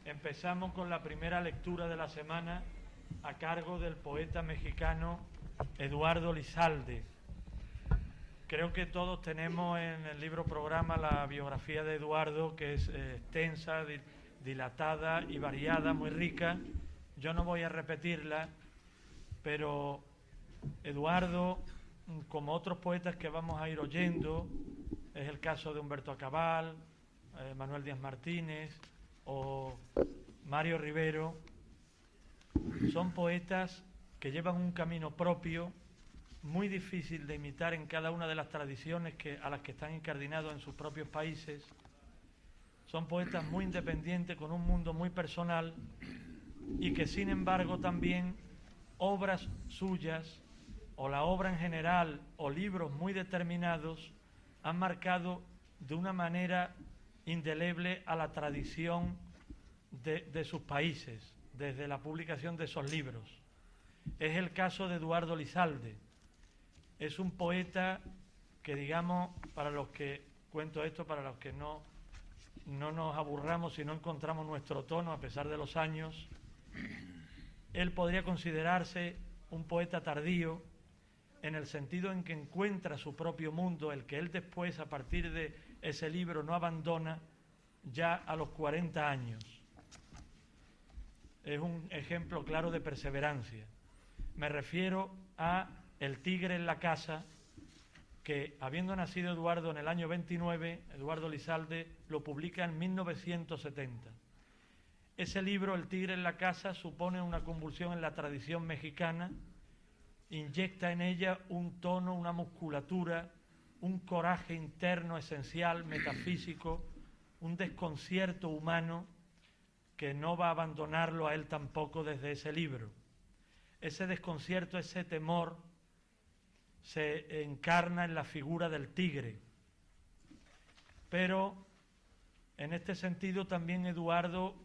Empezamos con la primera lectura de la semana a cargo del poeta mexicano Eduardo Lizalde. Creo que todos tenemos en el libro programa la biografía de Eduardo, que es extensa, dilatada y variada, muy rica. Yo no voy a repetirla, pero Eduardo, como otros poetas que vamos a ir oyendo, es el caso de Humberto Acabal, Manuel Díaz Martínez o Mario Rivero, son poetas que llevan un camino propio, muy difícil de imitar en cada una de las tradiciones a las que están incardinados en sus propios países. Son poetas muy independientes, con un mundo muy personal, y que sin embargo también obras suyas, o la obra en general, o libros muy determinados, han marcado de una manera indeleble a la tradición de sus países, desde la publicación de esos libros. Es el caso de Eduardo Lizalde. Es un poeta que, digamos, para los que cuento esto, para los que no nos aburramos si no encontramos nuestro tono a pesar de los años, él podría considerarse un poeta tardío, en el sentido en que encuentra su propio mundo, el que él después, a partir de ese libro, no abandona ya a los 40 años. Es un ejemplo claro de perseverancia. Me refiero a El tigre en la casa, que, habiendo nacido Eduardo en el año 29, Eduardo Lizalde lo publica en 1970. Ese libro, El tigre en la casa, supone una convulsión en la tradición mexicana, inyecta en ella un tono, una musculatura, un coraje interno esencial, metafísico, un desconcierto humano que no va a abandonarlo a él tampoco desde ese libro. Ese desconcierto, ese temor, se encarna en la figura del tigre. Pero en este sentido también Eduardo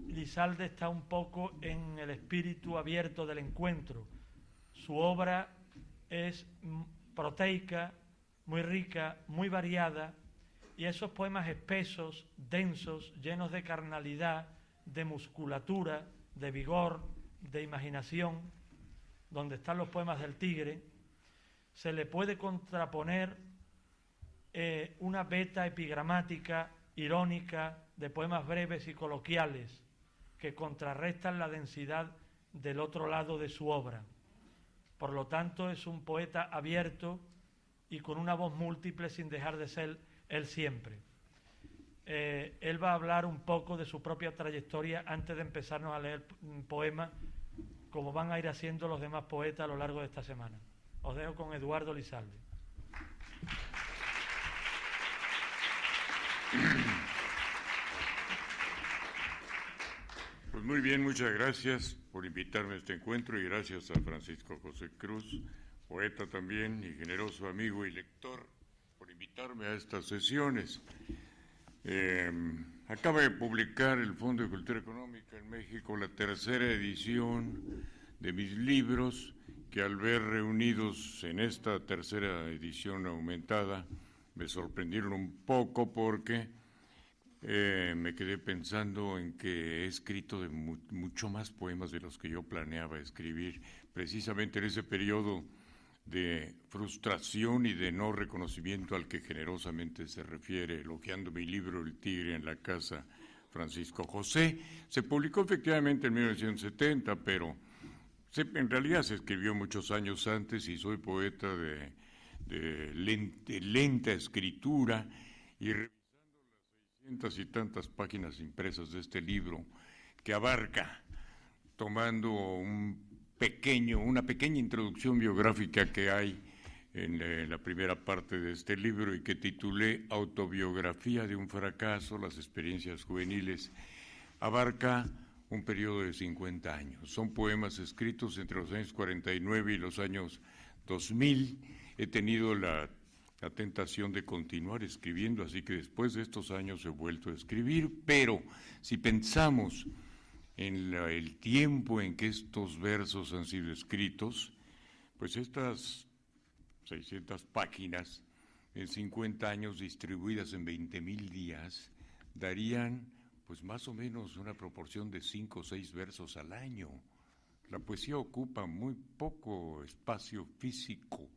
Lizalde está un poco en el espíritu abierto del encuentro. Su obra es proteica, muy rica, muy variada, y esos poemas espesos, densos, llenos de carnalidad, de musculatura, de vigor, de imaginación, donde están los poemas del tigre, se le puede contraponer una beta epigramática, irónica, de poemas breves y coloquiales, que contrarrestan la densidad del otro lado de su obra. Por lo tanto, es un poeta abierto y con una voz múltiple, sin dejar de ser él siempre. Él va a hablar un poco de su propia trayectoria antes de empezarnos a leer poemas, como van a ir haciendo los demás poetas a lo largo de esta semana. Os dejo con Eduardo Lizalde. Pues muy bien, muchas gracias por invitarme a este encuentro y gracias a Francisco José Cruz, poeta también y generoso amigo y lector, por invitarme a estas sesiones. Acaba de publicar el Fondo de Cultura Económica en México la tercera edición de mis libros, que al ver reunidos en esta tercera edición aumentada me sorprendieron un poco porque me quedé pensando en que he escrito de mucho más poemas de los que yo planeaba escribir, precisamente en ese periodo de frustración y de no reconocimiento al que generosamente se refiere, elogiando mi libro El tigre en la casa, Francisco José. Se publicó efectivamente en 1970, pero en realidad se escribió muchos años antes y soy poeta de lenta escritura, y revisando las 600 y tantas páginas impresas de este libro, que abarca, tomando una pequeña introducción biográfica que hay en la primera parte de este libro y que titulé Autobiografía de un fracaso, las experiencias juveniles, abarca un periodo de 50 años. Son poemas escritos entre los años 49 y los años 2000. He tenido la tentación de continuar escribiendo, así que después de estos años he vuelto a escribir, pero si pensamos en el tiempo en que estos versos han sido escritos, pues estas 600 páginas en 50 años distribuidas en 20,000 días darían pues más o menos una proporción de 5 o 6 versos al año. La poesía ocupa muy poco espacio físico,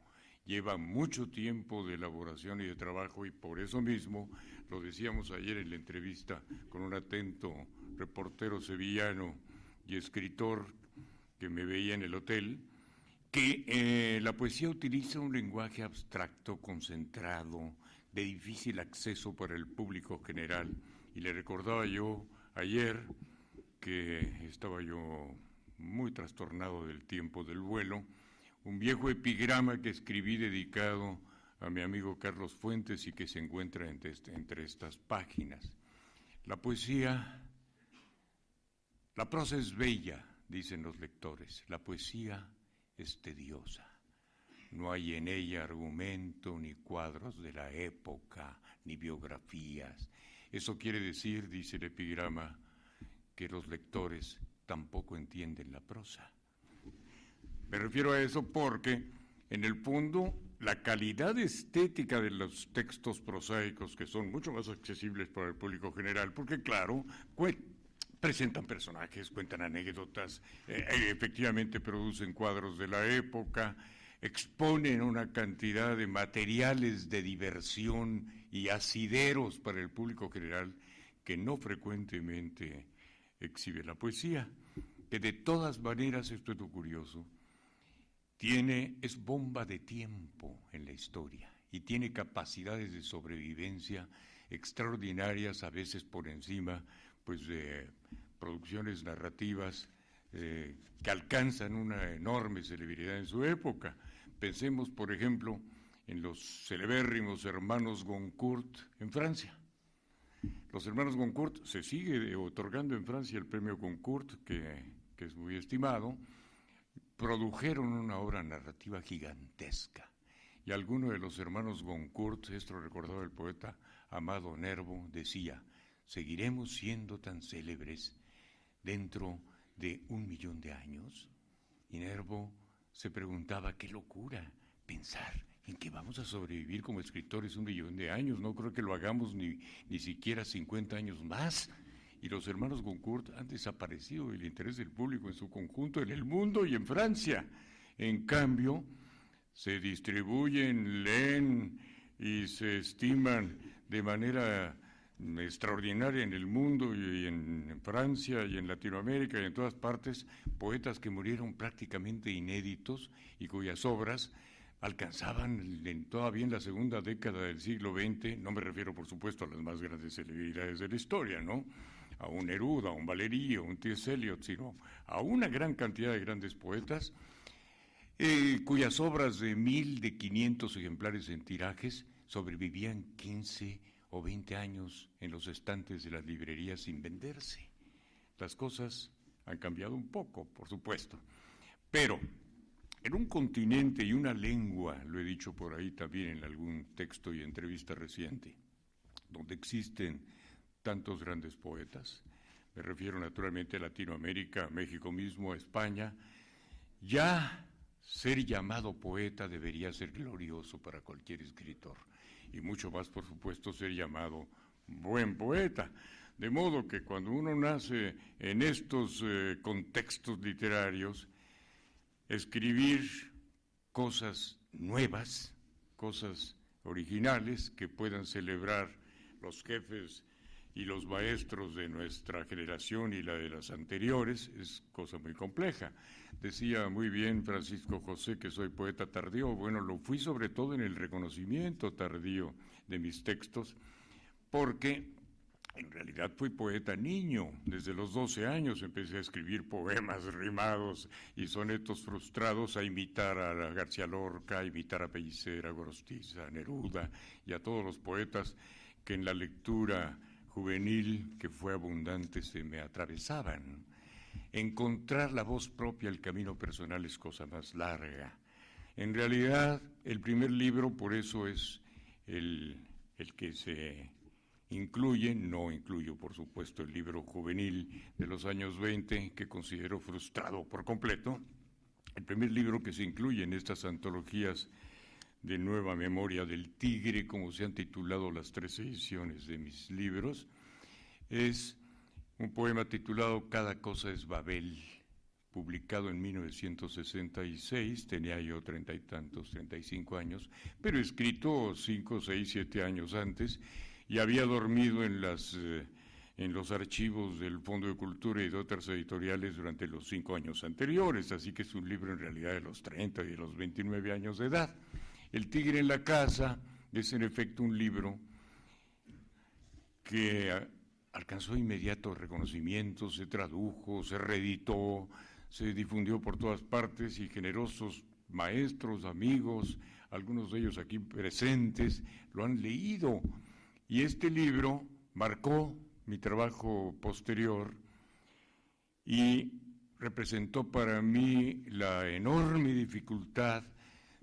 lleva mucho tiempo de elaboración y de trabajo, y por eso mismo, lo decíamos ayer en la entrevista con un atento reportero sevillano y escritor que me veía en el hotel, que la poesía utiliza un lenguaje abstracto, concentrado, de difícil acceso para el público general. Y le recordaba yo ayer que estaba yo muy trastornado del tiempo del vuelo, un viejo epigrama que escribí dedicado a mi amigo Carlos Fuentes y que se encuentra entre estas páginas. La poesía, la prosa es bella, dicen los lectores, la poesía es tediosa. No hay en ella argumento, ni cuadros de la época, ni biografías. Eso quiere decir, dice el epigrama, que los lectores tampoco entienden la prosa. Me refiero a eso porque, en el fondo, la calidad estética de los textos prosaicos, que son mucho más accesibles para el público general, porque claro, presentan personajes, cuentan anécdotas, efectivamente producen cuadros de la época, exponen una cantidad de materiales de diversión y asideros para el público general que no frecuentemente exhibe la poesía, que de todas maneras, esto es lo curioso, es bomba de tiempo en la historia y tiene capacidades de sobrevivencia extraordinarias, a veces por encima pues de producciones narrativas que alcanzan una enorme celebridad en su época. Pensemos, por ejemplo, en los celebérrimos hermanos Goncourt en Francia. Los hermanos Goncourt, se sigue otorgando en Francia el premio Goncourt, que es muy estimado, produjeron una obra narrativa gigantesca. Y alguno de los hermanos Goncourt, esto recordaba el poeta Amado Nervo, decía: ¿seguiremos siendo tan célebres dentro de 1.000.000 de años? Y Nervo se preguntaba: qué locura pensar en que vamos a sobrevivir como escritores 1.000.000 de años, no creo que lo hagamos ni siquiera 50 años más. Y los hermanos Goncourt han desaparecido del interés del público en su conjunto en el mundo y en Francia. En cambio, se distribuyen, leen y se estiman de manera extraordinaria en el mundo y en Francia y en Latinoamérica y en todas partes, poetas que murieron prácticamente inéditos y cuyas obras alcanzaban todavía en la segunda década del siglo XX, no me refiero por supuesto a las más grandes celebridades de la historia, ¿no?, a un Neruda, a un Valerio, a un T.S. Eliot, sino a una gran cantidad de grandes poetas cuyas obras de 1.000, de 500 ejemplares en tirajes sobrevivían 15 o 20 años en los estantes de las librerías sin venderse. Las cosas han cambiado un poco, por supuesto, pero en un continente y una lengua, lo he dicho por ahí también en algún texto y entrevista reciente, donde existen tantos grandes poetas, me refiero naturalmente a Latinoamérica, a México mismo, a España, ya ser llamado poeta debería ser glorioso para cualquier escritor, y mucho más, por supuesto, ser llamado buen poeta. De modo que cuando uno nace en estos contextos literarios, escribir cosas nuevas, cosas originales que puedan celebrar los jefes y los maestros de nuestra generación y la de las anteriores, es cosa muy compleja. Decía muy bien Francisco José que soy poeta tardío. Bueno, lo fui sobre todo en el reconocimiento tardío de mis textos, porque en realidad fui poeta niño. Desde los 12 años empecé a escribir poemas rimados y sonetos frustrados, a imitar a García Lorca, a imitar a Pellicer, a Gorostiza, a Neruda y a todos los poetas que en la lectura juvenil, que fue abundante, se me atravesaban. Encontrar la voz propia, el camino personal, es cosa más larga. En realidad, el primer libro, por eso es el que se incluye, no incluyo, por supuesto, el libro juvenil de los años 20, que considero frustrado por completo. El primer libro que se incluye en estas antologías de Nueva Memoria del Tigre, como se han titulado las 3 ediciones de mis libros, es un poema titulado Cada cosa es Babel, publicado en 1966, tenía yo 30 y tantos, 35 años, pero escrito 5, 6, 7 años antes, y había dormido en los archivos del Fondo de Cultura y de otras editoriales durante los 5 años anteriores, así que es un libro en realidad de los 30 y de los 29 años de edad. El tigre en la casa es en efecto un libro que alcanzó inmediato reconocimiento, se tradujo, se reeditó, se difundió por todas partes y generosos maestros, amigos, algunos de ellos aquí presentes, lo han leído. Y este libro marcó mi trabajo posterior y representó para mí la enorme dificultad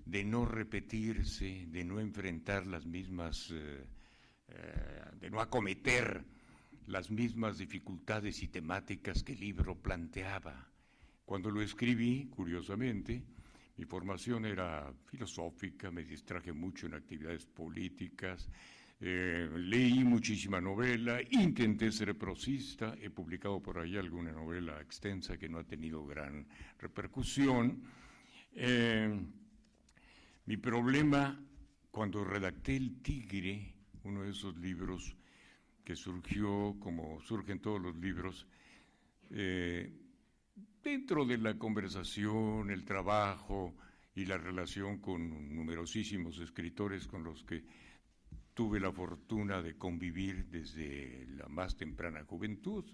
de no repetirse, de no enfrentar las mismas, de no acometer las mismas dificultades y temáticas que el libro planteaba. Cuando lo escribí, curiosamente, mi formación era filosófica, me distraje mucho en actividades políticas, leí muchísima novela, intenté ser prosista, he publicado por ahí alguna novela extensa que no ha tenido gran repercusión. Mi problema, cuando redacté El Tigre, uno de esos libros que surgió, como surgen todos los libros, dentro de la conversación, el trabajo y la relación con numerosísimos escritores con los que tuve la fortuna de convivir desde la más temprana juventud.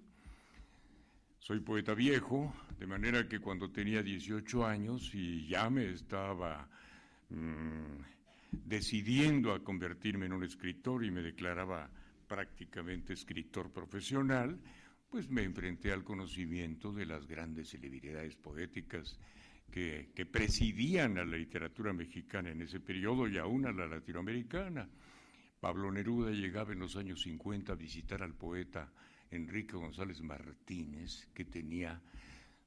Soy poeta viejo, de manera que cuando tenía 18 años y ya me estaba decidiendo a convertirme en un escritor y me declaraba prácticamente escritor profesional, pues me enfrenté al conocimiento de las grandes celebridades poéticas que presidían a la literatura mexicana en ese periodo y aún a la latinoamericana. Pablo Neruda llegaba en los años 50 a visitar al poeta Enrique González Martínez, que tenía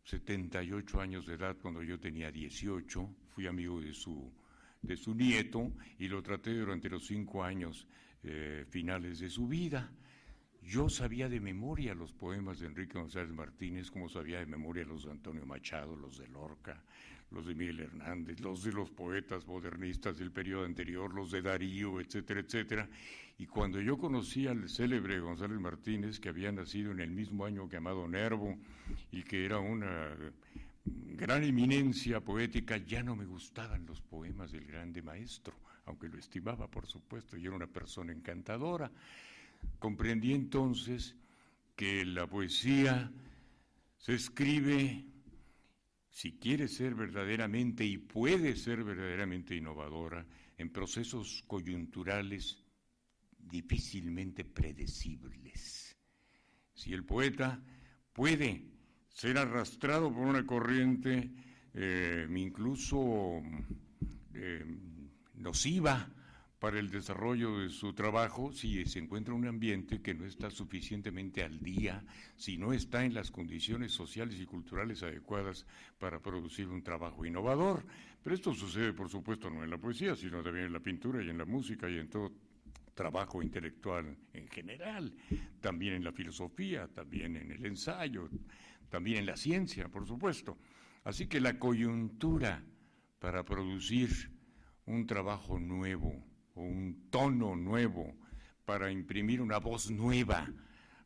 78 años de edad cuando yo tenía 18, fui amigo de su nieto y lo traté durante los 5 años finales de su vida. Yo sabía de memoria los poemas de Enrique González Martínez, como sabía de memoria los de Antonio Machado, los de Lorca, los de Miguel Hernández, los de los poetas modernistas del periodo anterior, los de Darío, etcétera, etcétera. Y cuando yo conocí al célebre González Martínez, que había nacido en el mismo año que Amado Nervo y que era una gran eminencia poética, ya no me gustaban los poemas del grande maestro, aunque lo estimaba, por supuesto, y era una persona encantadora. Comprendí entonces que la poesía se escribe, si quiere ser verdaderamente y puede ser verdaderamente innovadora, en procesos coyunturales difícilmente predecibles. Si el poeta puede ser arrastrado por una corriente incluso nociva para el desarrollo de su trabajo, si se encuentra un ambiente que no está suficientemente al día, si no está en las condiciones sociales y culturales adecuadas para producir un trabajo innovador. Pero esto sucede, por supuesto, no en la poesía, sino también en la pintura y en la música y en todo trabajo intelectual en general, también en la filosofía, también en el ensayo, también en la ciencia, por supuesto. Así que la coyuntura para producir un trabajo nuevo, o un tono nuevo, para imprimir una voz nueva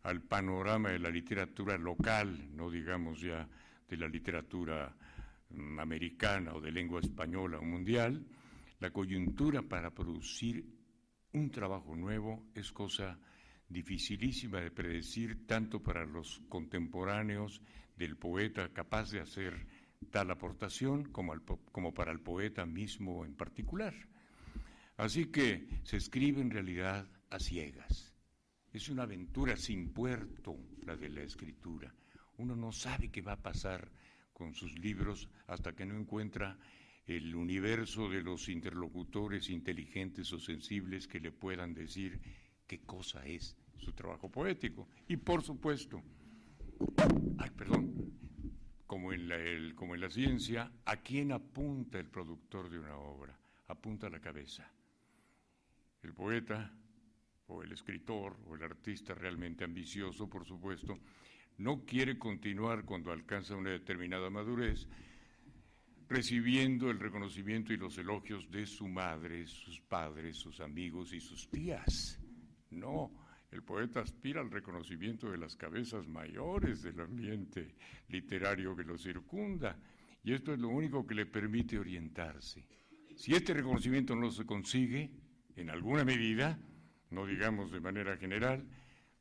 al panorama de la literatura local, no digamos ya de la literatura americana o de lengua española o mundial, la coyuntura para producir un trabajo nuevo es cosa dificilísima de predecir, tanto para los contemporáneos del poeta capaz de hacer tal aportación como para el poeta mismo en particular. Así que se escribe en realidad a ciegas. Es una aventura sin puerto la de la escritura. Uno no sabe qué va a pasar con sus libros hasta que no encuentra el universo de los interlocutores inteligentes o sensibles que le puedan decir qué cosa es su trabajo poético. Y por supuesto, como en la ciencia, ¿a quién apunta el productor de una obra? Apunta a la cabeza. El poeta, o el escritor, o el artista realmente ambicioso, por supuesto, no quiere continuar cuando alcanza una determinada madurez, recibiendo el reconocimiento y los elogios de su madre, sus padres, sus amigos y sus tías. No, el poeta aspira al reconocimiento de las cabezas mayores del ambiente literario que lo circunda, y esto es lo único que le permite orientarse. Si este reconocimiento no se consigue, en alguna medida, no digamos de manera general,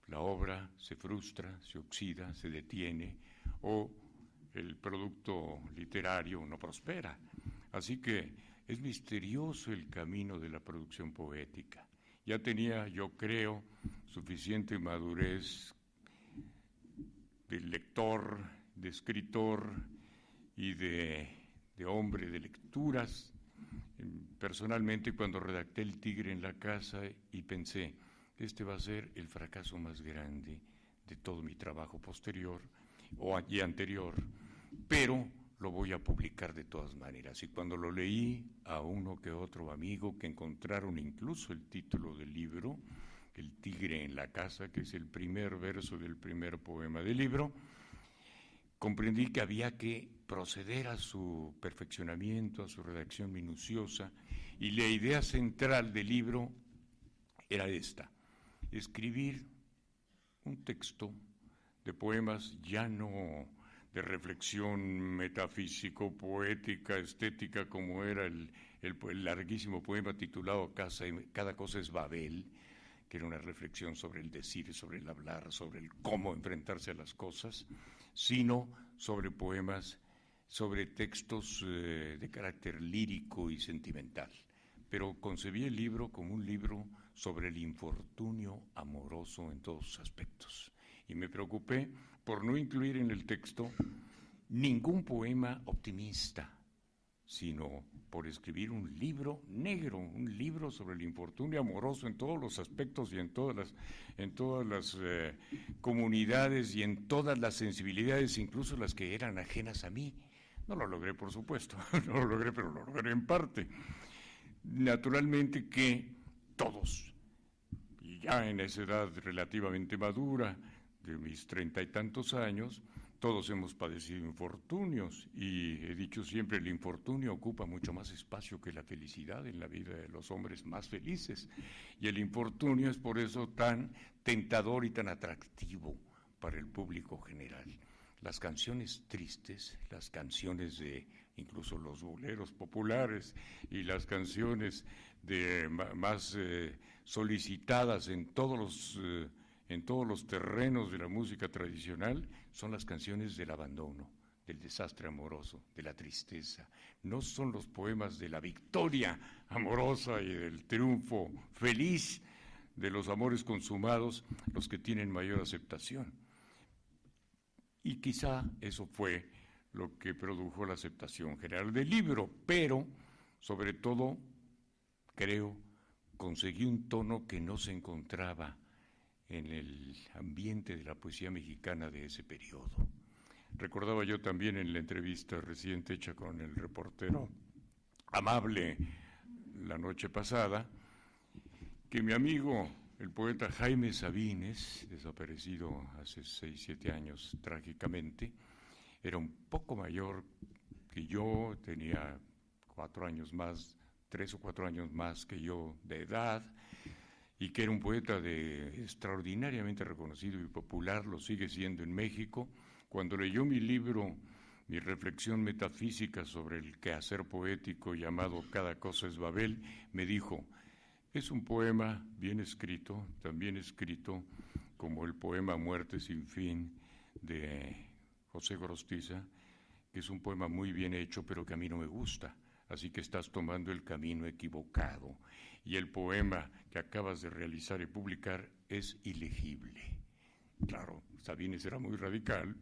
la obra se frustra, se oxida, se detiene, o el producto literario no prospera. Así que es misterioso el camino de la producción poética. Ya tenía, yo creo, suficiente madurez de lector, de escritor y de hombre de lecturas. Personalmente, cuando redacté El tigre en la casa y pensé, este va a ser el fracaso más grande de todo mi trabajo posterior y anterior, pero lo voy a publicar de todas maneras. Y cuando lo leí a uno que otro amigo que encontraron incluso el título del libro, El tigre en la casa, que es el primer verso del primer poema del libro, comprendí que había que proceder a su perfeccionamiento, a su redacción minuciosa, y la idea central del libro era esta: escribir un texto de poemas ya no de reflexión metafísico, poética, estética, como era el larguísimo poema titulado Cada cosa es Babel, que era una reflexión sobre el decir, sobre el hablar, sobre el cómo enfrentarse a las cosas, sino sobre poemas, sobre textos de carácter lírico y sentimental. Pero concebí el libro como un libro sobre el infortunio amoroso en todos sus aspectos. Y me preocupé por no incluir en el texto ningún poema optimista, sino por escribir un libro negro, un libro sobre el infortunio amoroso en todos los aspectos y en todas las comunidades y en todas las sensibilidades, incluso las que eran ajenas a mí. No lo logré, por supuesto, no lo logré, pero lo logré en parte. Naturalmente que todos, y ya en esa edad relativamente madura, de mis 30 y tantos años, todos hemos padecido infortunios, y he dicho siempre, el infortunio ocupa mucho más espacio que la felicidad en la vida de los hombres más felices, y el infortunio es por eso tan tentador y tan atractivo para el público general. Las canciones tristes, las canciones de incluso los boleros populares y las canciones más solicitadas en todos los terrenos de la música tradicional, son las canciones del abandono, del desastre amoroso, de la tristeza. No son los poemas de la victoria amorosa y del triunfo feliz de los amores consumados los que tienen mayor aceptación. Y quizá eso fue lo que produjo la aceptación general del libro, pero sobre todo, creo, conseguí un tono que no se encontraba en el ambiente de la poesía mexicana de ese periodo. Recordaba yo también en la entrevista reciente hecha con el reportero amable la noche pasada, que mi amigo, el poeta Jaime Sabines, desaparecido hace 6, 7 años trágicamente, era un poco mayor que yo, tenía 4 años más, 3 o 4 años más que yo de edad, y que era un poeta extraordinariamente reconocido y popular, lo sigue siendo en México. Cuando leyó mi libro, mi reflexión metafísica sobre el quehacer poético llamado Cada cosa es Babel, me dijo: es un poema bien escrito, también escrito como el poema Muerte sin fin de José Gorostiza, que es un poema muy bien hecho, pero que a mí no me gusta. Así que estás tomando el camino equivocado. Y el poema que acabas de realizar y publicar es ilegible. Claro, Sabines era muy radical,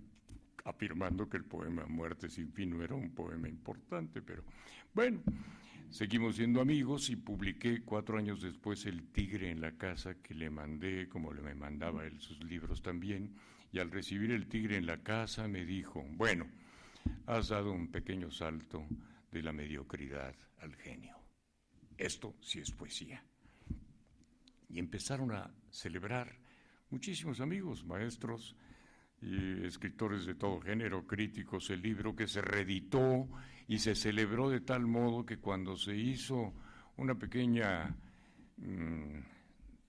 afirmando que el poema Muerte sin fin no era un poema importante, pero bueno, seguimos siendo amigos y publiqué 4 años después El tigre en la casa, que le mandé, como me mandaba él sus libros también, y al recibir El tigre en la casa me dijo: bueno, has dado un pequeño salto de la mediocridad al genio. Esto sí es poesía. Y empezaron a celebrar muchísimos amigos, maestros y escritores de todo género, críticos, el libro que se reeditó y se celebró de tal modo que cuando se hizo una pequeña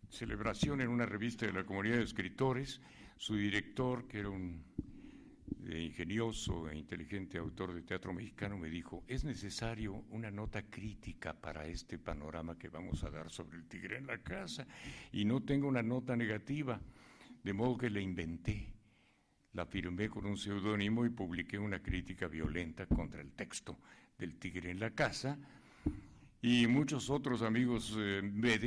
celebración en una revista de la comunidad de escritores, su director, que era un ingenioso e inteligente autor de teatro mexicano, me dijo: es necesario una nota crítica para este panorama que vamos a dar sobre el tigre en la casa, y no tengo una nota negativa, de modo que la inventé, la firmé con un seudónimo y publiqué una crítica violenta contra el texto del tigre en la casa. Y muchos otros amigos me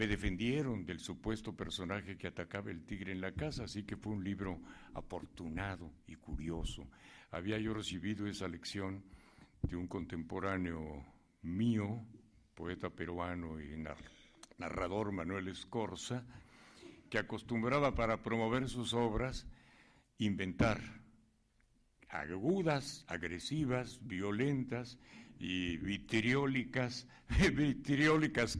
defendieron del supuesto personaje que atacaba el tigre en la casa, así que fue un libro afortunado y curioso. Había yo recibido esa lección de un contemporáneo mío, poeta peruano y narrador, Manuel Escorza, que acostumbraba, para promover sus obras, inventar agudas, agresivas, violentas y vitriólicas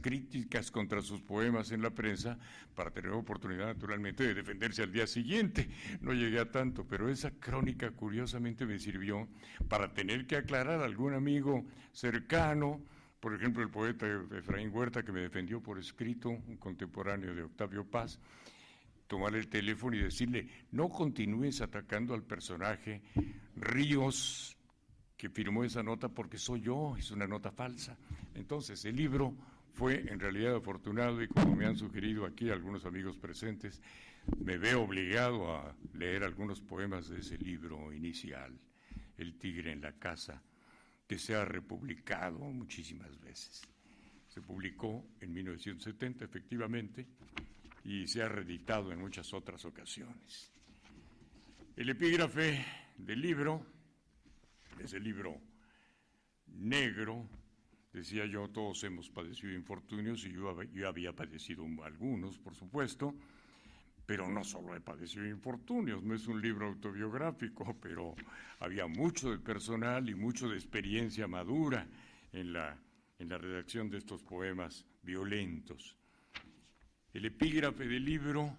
críticas contra sus poemas en la prensa, para tener oportunidad naturalmente de defenderse al día siguiente. No llegué a tanto, pero esa crónica curiosamente me sirvió para tener que aclarar a algún amigo cercano, por ejemplo el poeta Efraín Huerta, que me defendió por escrito, un contemporáneo de Octavio Paz, tomar el teléfono y decirle: no continúes atacando al personaje Ríos, que firmó esa nota, porque soy yo, es una nota falsa. Entonces el libro fue en realidad afortunado, y como me han sugerido aquí algunos amigos presentes, me veo obligado a leer algunos poemas de ese libro inicial, El tigre en la casa, que se ha republicado muchísimas veces. Se publicó en 1970, efectivamente, y se ha reeditado en muchas otras ocasiones. El epígrafe del libro, ese libro negro, decía yo: todos hemos padecido infortunios, y yo había padecido algunos, por supuesto, pero no solo he padecido infortunios, no es un libro autobiográfico, pero había mucho de personal y mucho de experiencia madura en la redacción de estos poemas violentos. El epígrafe del libro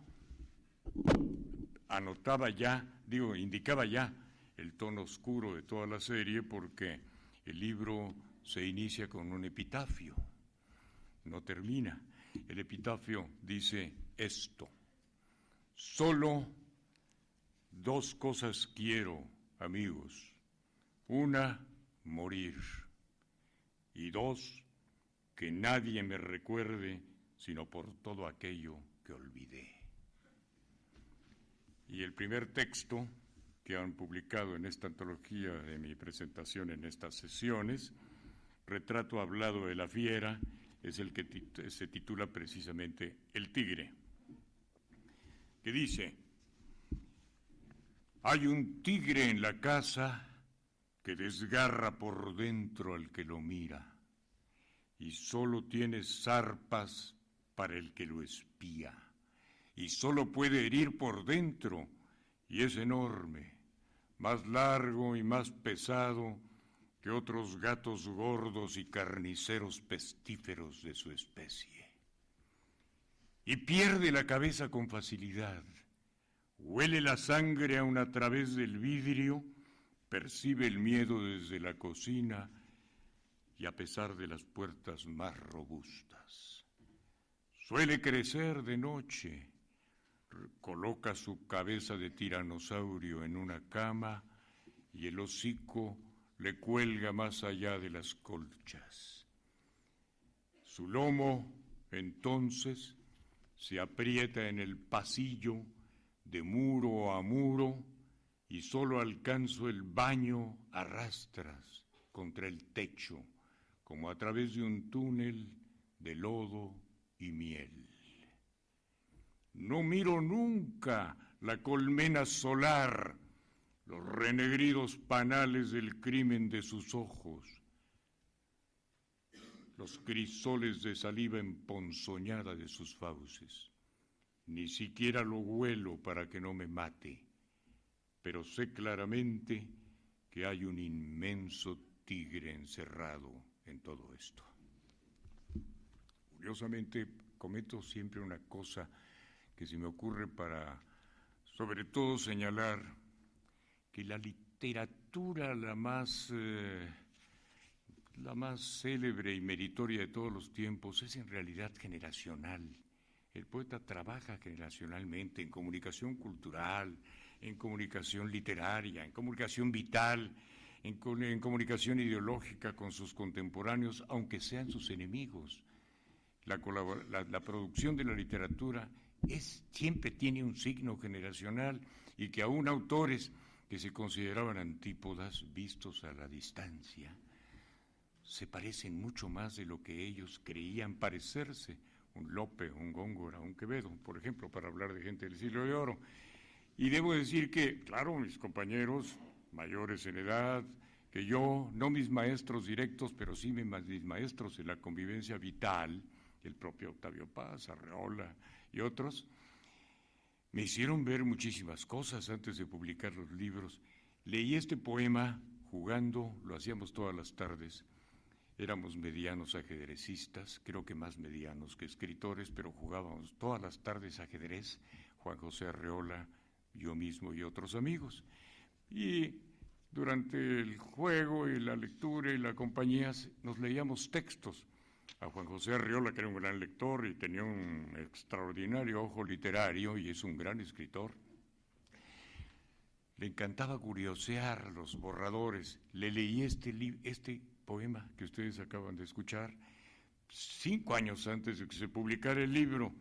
indicaba ya el tono oscuro de toda la serie, porque el libro se inicia con un epitafio, no termina. El epitafio dice esto: solo dos cosas quiero, amigos: una, morir, y dos, que nadie me recuerde sino por todo aquello que olvidé. Y el primer texto que han publicado en esta antología de mi presentación en estas sesiones, Retrato hablado de la fiera, es el que se titula precisamente El tigre, que dice: hay un tigre en la casa que desgarra por dentro al que lo mira, y solo tiene zarpas para el que lo espía, y solo puede herir por dentro, y es enorme, más largo y más pesado que otros gatos gordos y carniceros pestíferos de su especie. Y pierde la cabeza con facilidad, huele la sangre aún a través del vidrio, percibe el miedo desde la cocina y a pesar de las puertas más robustas. Suele crecer de noche, coloca su cabeza de tiranosaurio en una cama y el hocico le cuelga más allá de las colchas. Su lomo, entonces, se aprieta en el pasillo de muro a muro y solo alcanzo el baño a rastras contra el techo, como a través de un túnel de lodo y miel. No miro nunca la colmena solar, los renegridos panales del crimen de sus ojos, los crisoles de saliva emponzoñada de sus fauces. Ni siquiera lo huelo para que no me mate, pero sé claramente que hay un inmenso tigre encerrado en todo esto. Curiosamente, comento siempre una cosa que se me ocurre para sobre todo señalar que la literatura la más célebre y meritoria de todos los tiempos es en realidad generacional. El poeta trabaja generacionalmente en comunicación cultural, en comunicación literaria, en comunicación vital, en comunicación ideológica con sus contemporáneos, aunque sean sus enemigos. La producción de la literatura siempre tiene un signo generacional, y que aún autores que se consideraban antípodas vistos a la distancia se parecen mucho más de lo que ellos creían parecerse. Un Lope, un Góngora, un Quevedo, por ejemplo, para hablar de gente del siglo de oro. Y debo decir que, claro, mis compañeros mayores en edad que yo, no mis maestros directos, pero sí mis maestros en la convivencia vital, el propio Octavio Paz, Arreola y otros, me hicieron ver muchísimas cosas antes de publicar los libros. Leí este poema jugando, lo hacíamos todas las tardes. Éramos medianos ajedrecistas, creo que más medianos que escritores, pero jugábamos todas las tardes ajedrez, Juan José Arreola, yo mismo y otros amigos. Y durante el juego y la lectura y la compañía nos leíamos textos. A Juan José Arreola, que era un gran lector y tenía un extraordinario ojo literario y es un gran escritor, le encantaba curiosear los borradores. Le leí este poema que ustedes acaban de escuchar 5 años antes de que se publicara el libro.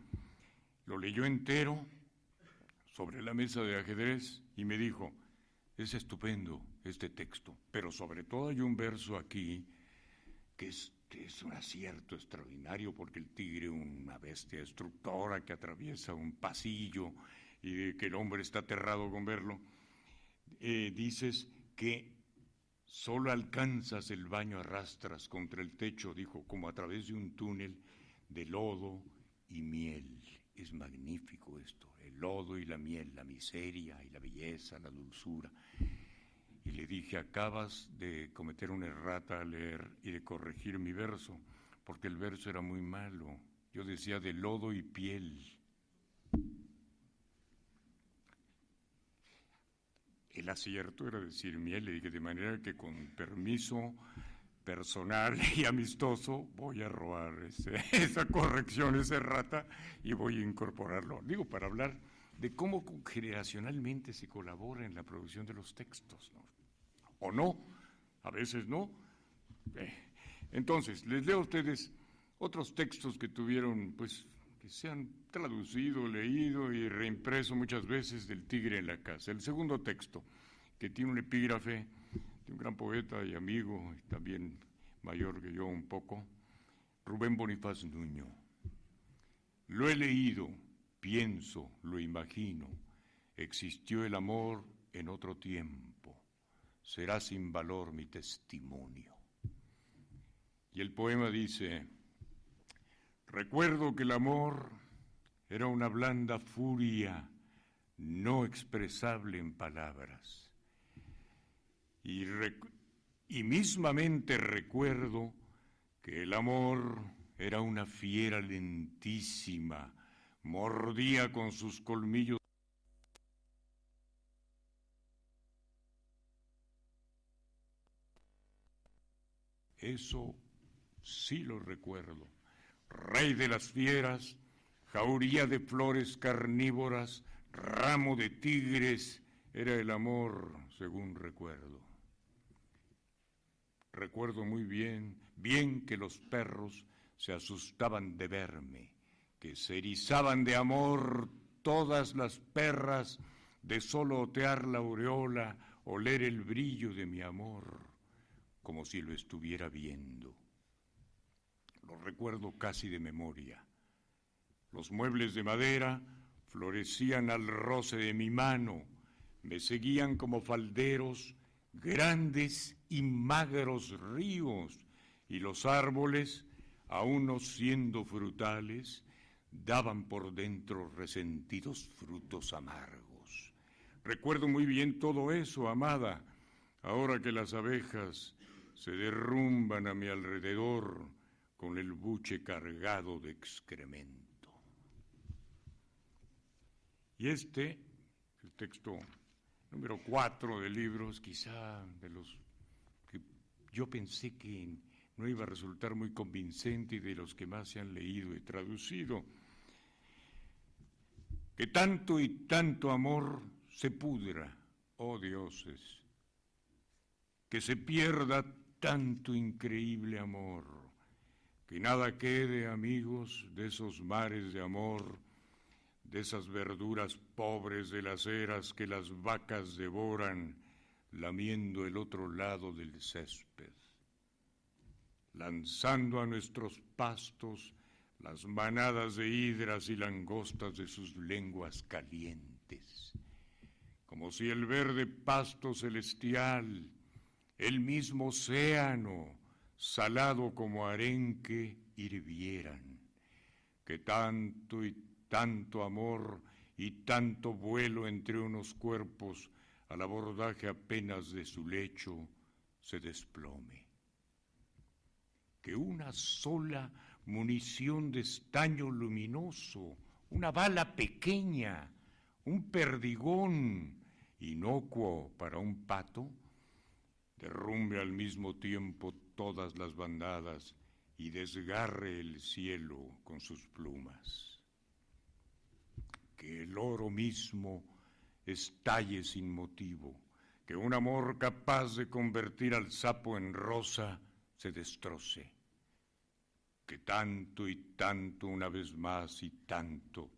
Lo leyó entero sobre la mesa de ajedrez y me dijo: es estupendo este texto, pero sobre todo hay un verso aquí que es un acierto extraordinario, porque el tigre, una bestia destructora que atraviesa un pasillo y que el hombre está aterrado con verlo, dices que solo alcanzas el baño a rastras contra el techo, dijo, como a través de un túnel de lodo y miel. Es magnífico esto, el lodo y la miel, la miseria y la belleza, la dulzura. Y le dije: acabas de cometer una errata al leer y de corregir mi verso, porque el verso era muy malo. Yo decía de lodo y piel. El acierto era decir miel. Le dije: de manera que con permiso personal y amistoso voy a robar esa corrección, esa errata, y voy a incorporarlo. Digo, para hablar de cómo generacionalmente se colabora en la producción de los textos, ¿no? O no, a veces no. Entonces, les leo a ustedes otros textos que tuvieron, pues, que se han traducido, leído y reimpreso muchas veces, del Tigre en la casa. El segundo texto, que tiene un epígrafe de un gran poeta y amigo, y también mayor que yo un poco, Rubén Bonifaz Nuño. Lo he leído, pienso, lo imagino, existió el amor en otro tiempo, será sin valor mi testimonio. Y el poema dice: recuerdo que el amor era una blanda furia no expresable en palabras. Y mismamente recuerdo que el amor era una fiera lentísima, mordía con sus colmillos. Eso sí lo recuerdo. Rey de las fieras, jauría de flores carnívoras, ramo de tigres, era el amor, según recuerdo. Recuerdo muy bien que los perros se asustaban de verme, que se erizaban de amor todas las perras, de solo otear la aureola, oler el brillo de mi amor, como si lo estuviera viendo. Lo recuerdo casi de memoria. Los muebles de madera florecían al roce de mi mano, me seguían como falderos, grandes y magros ríos, y los árboles, aun no siendo frutales, daban por dentro resentidos frutos amargos. Recuerdo muy bien todo eso, amada, ahora que las abejas se derrumban a mi alrededor con el buche cargado de excremento. Y este el texto número 4 de libros, quizá de los que yo pensé que no iba a resultar muy convincente y de los que más se han leído y traducido. Que tanto y tanto amor se pudra, oh dioses, que se pierda tanto increíble amor, que nada quede, amigos, de esos mares de amor, de esas verduras pobres de las eras que las vacas devoran, lamiendo el otro lado del césped, lanzando a nuestros pastos las manadas de hidras y langostas de sus lenguas calientes, como si el verde pasto celestial, el mismo océano, salado como arenque, hirvieran, que tanto y tanto amor y tanto vuelo entre unos cuerpos al abordaje apenas de su lecho se desplome. Que una sola munición de estaño luminoso, una bala pequeña, un perdigón inocuo para un pato, derrumbe al mismo tiempo todas las bandadas y desgarre el cielo con sus plumas. Que el oro mismo estalle sin motivo, que un amor capaz de convertir al sapo en rosa se destroce. Que tanto y tanto una vez más y tanto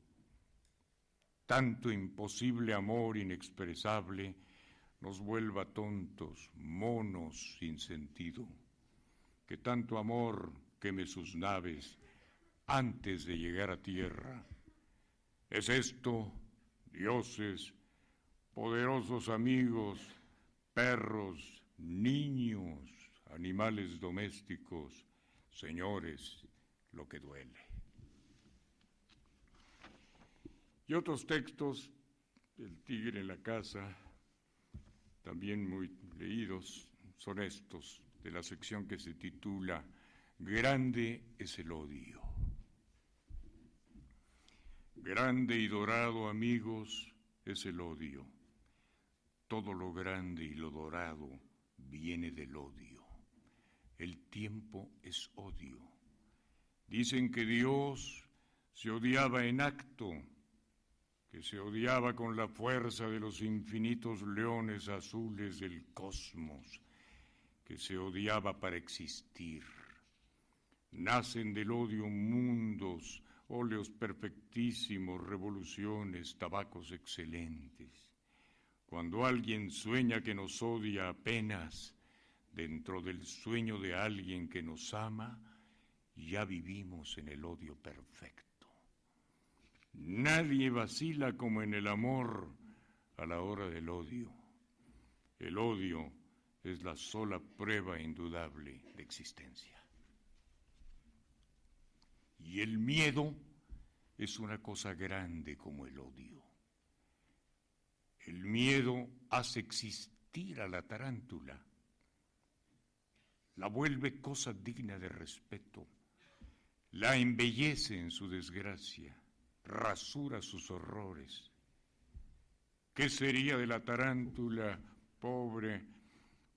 imposible amor inexpresable nos vuelva tontos, monos sin sentido. Que tanto amor queme sus naves antes de llegar a tierra. Es esto, dioses, poderosos amigos, perros, niños, animales domésticos, señores, lo que duele. Y otros textos, El tigre en la casa, también muy leídos, son estos, de la sección que se titula Grande es el odio. Grande y dorado, amigos, es el odio. Todo lo grande y lo dorado viene del odio. El tiempo es odio. Dicen que Dios se odiaba en acto, que se odiaba con la fuerza de los infinitos leones azules del cosmos, que se odiaba para existir. Nacen del odio mundos, óleos perfectísimos, revoluciones, tabacos excelentes. Cuando alguien sueña que nos odia apenas, dentro del sueño de alguien que nos ama, ya vivimos en el odio perfecto. Nadie vacila como en el amor a la hora del odio. El odio es la sola prueba indudable de existencia. Y el miedo es una cosa grande como el odio. El miedo hace existir a la tarántula, la vuelve cosa digna de respeto, la embellece en su desgracia, rasura sus horrores. ¿Qué sería de la tarántula, pobre,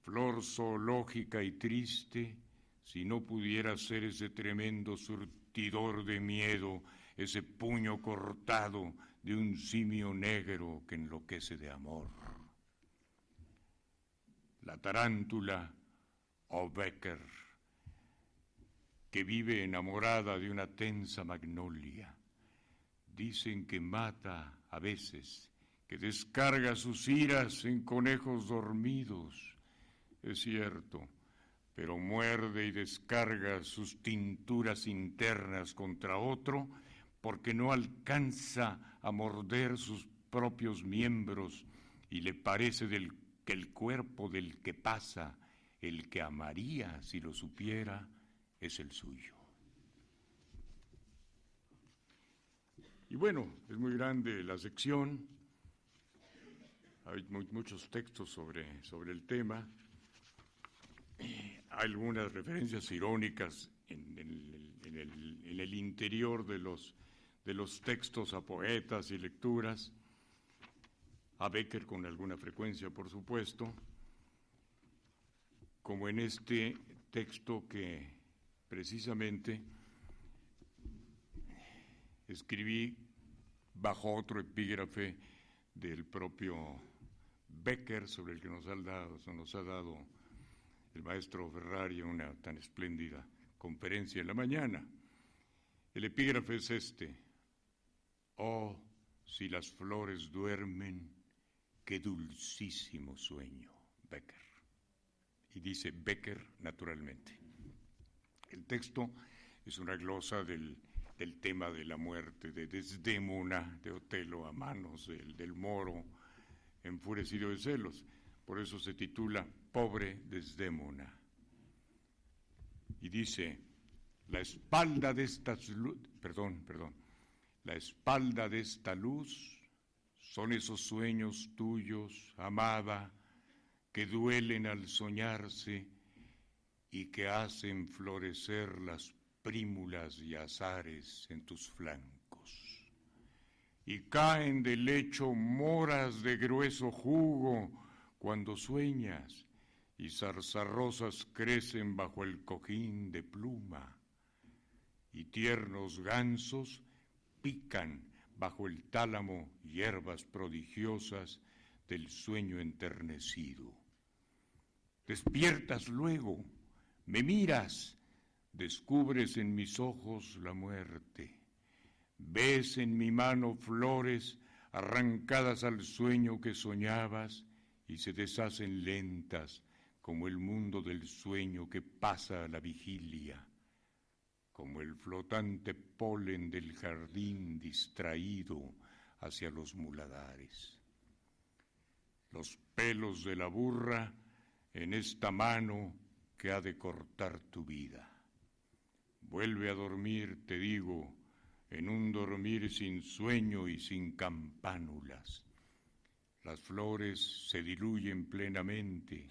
flor zoológica y triste, si no pudiera ser ese tremendo surtidor de miedo, ese puño cortado de un simio negro que enloquece de amor? La tarántula, o Becker, que vive enamorada de una tensa magnolia. Dicen que mata a veces, que descarga sus iras en conejos dormidos. Es cierto, pero muerde y descarga sus tinturas internas contra otro porque no alcanza a morder sus propios miembros y le parece que el cuerpo del que pasa, el que amaría si lo supiera, es el suyo. Y bueno, es muy grande la sección, hay muchos textos sobre el tema, hay algunas referencias irónicas en el interior de los textos a poetas y lecturas, a Becker con alguna frecuencia, por supuesto, como en este texto que precisamente escribí bajo otro epígrafe del propio Becker, sobre el que nos ha dado el maestro Ferrari una tan espléndida conferencia en la mañana. El epígrafe es este: oh, si las flores duermen, qué dulcísimo sueño, Becker. Y dice Becker naturalmente. El texto es una glosa del tema de la muerte de Desdémona, de Otelo, a manos del Moro, enfurecido de celos. Por eso se titula Pobre Desdémona. Y dice: la espalda de esta luz son esos sueños tuyos, amada, que duelen al soñarse y que hacen florecer las prímulas y azares en tus flancos. Y caen del lecho moras de grueso jugo cuando sueñas, y zarzarrosas crecen bajo el cojín de pluma, y tiernos gansos pican bajo el tálamo hierbas prodigiosas del sueño enternecido. Despiertas luego, me miras, descubres en mis ojos la muerte, ves en mi mano flores arrancadas al sueño que soñabas y se deshacen lentas como el mundo del sueño que pasa a la vigilia, como el flotante polen del jardín distraído hacia los muladares. Los pelos de la burra en esta mano que ha de cortar tu vida. Vuelve a dormir, te digo, en un dormir sin sueño y sin campánulas. Las flores se diluyen plenamente,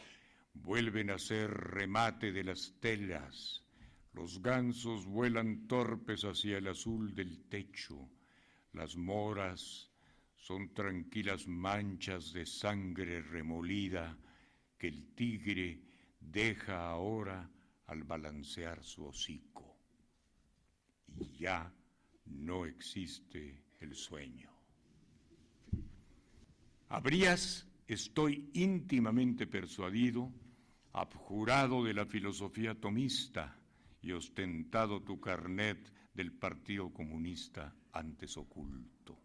vuelven a ser remate de las telas. Los gansos vuelan torpes hacia el azul del techo. Las moras son tranquilas manchas de sangre remolida que el tigre deja ahora al balancear su hocico. Y ya no existe el sueño. Habrías, estoy íntimamente persuadido, abjurado de la filosofía tomista y ostentado tu carnet del Partido Comunista antes oculto.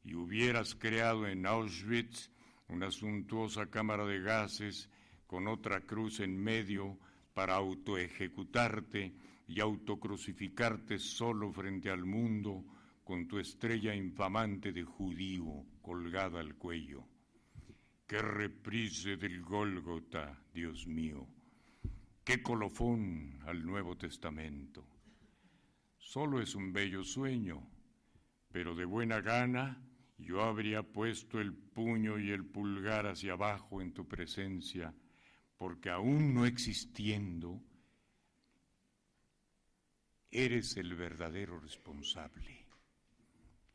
Y hubieras creado en Auschwitz una suntuosa cámara de gases con otra cruz en medio para autoejecutarte y autocrucificarte solo frente al mundo con tu estrella infamante de judío colgada al cuello. ¡Qué reprise del Gólgota, Dios mío! ¡Qué colofón al Nuevo Testamento! Solo es un bello sueño, pero de buena gana yo habría puesto el puño y el pulgar hacia abajo en tu presencia, porque aún no existiendo, eres el verdadero responsable.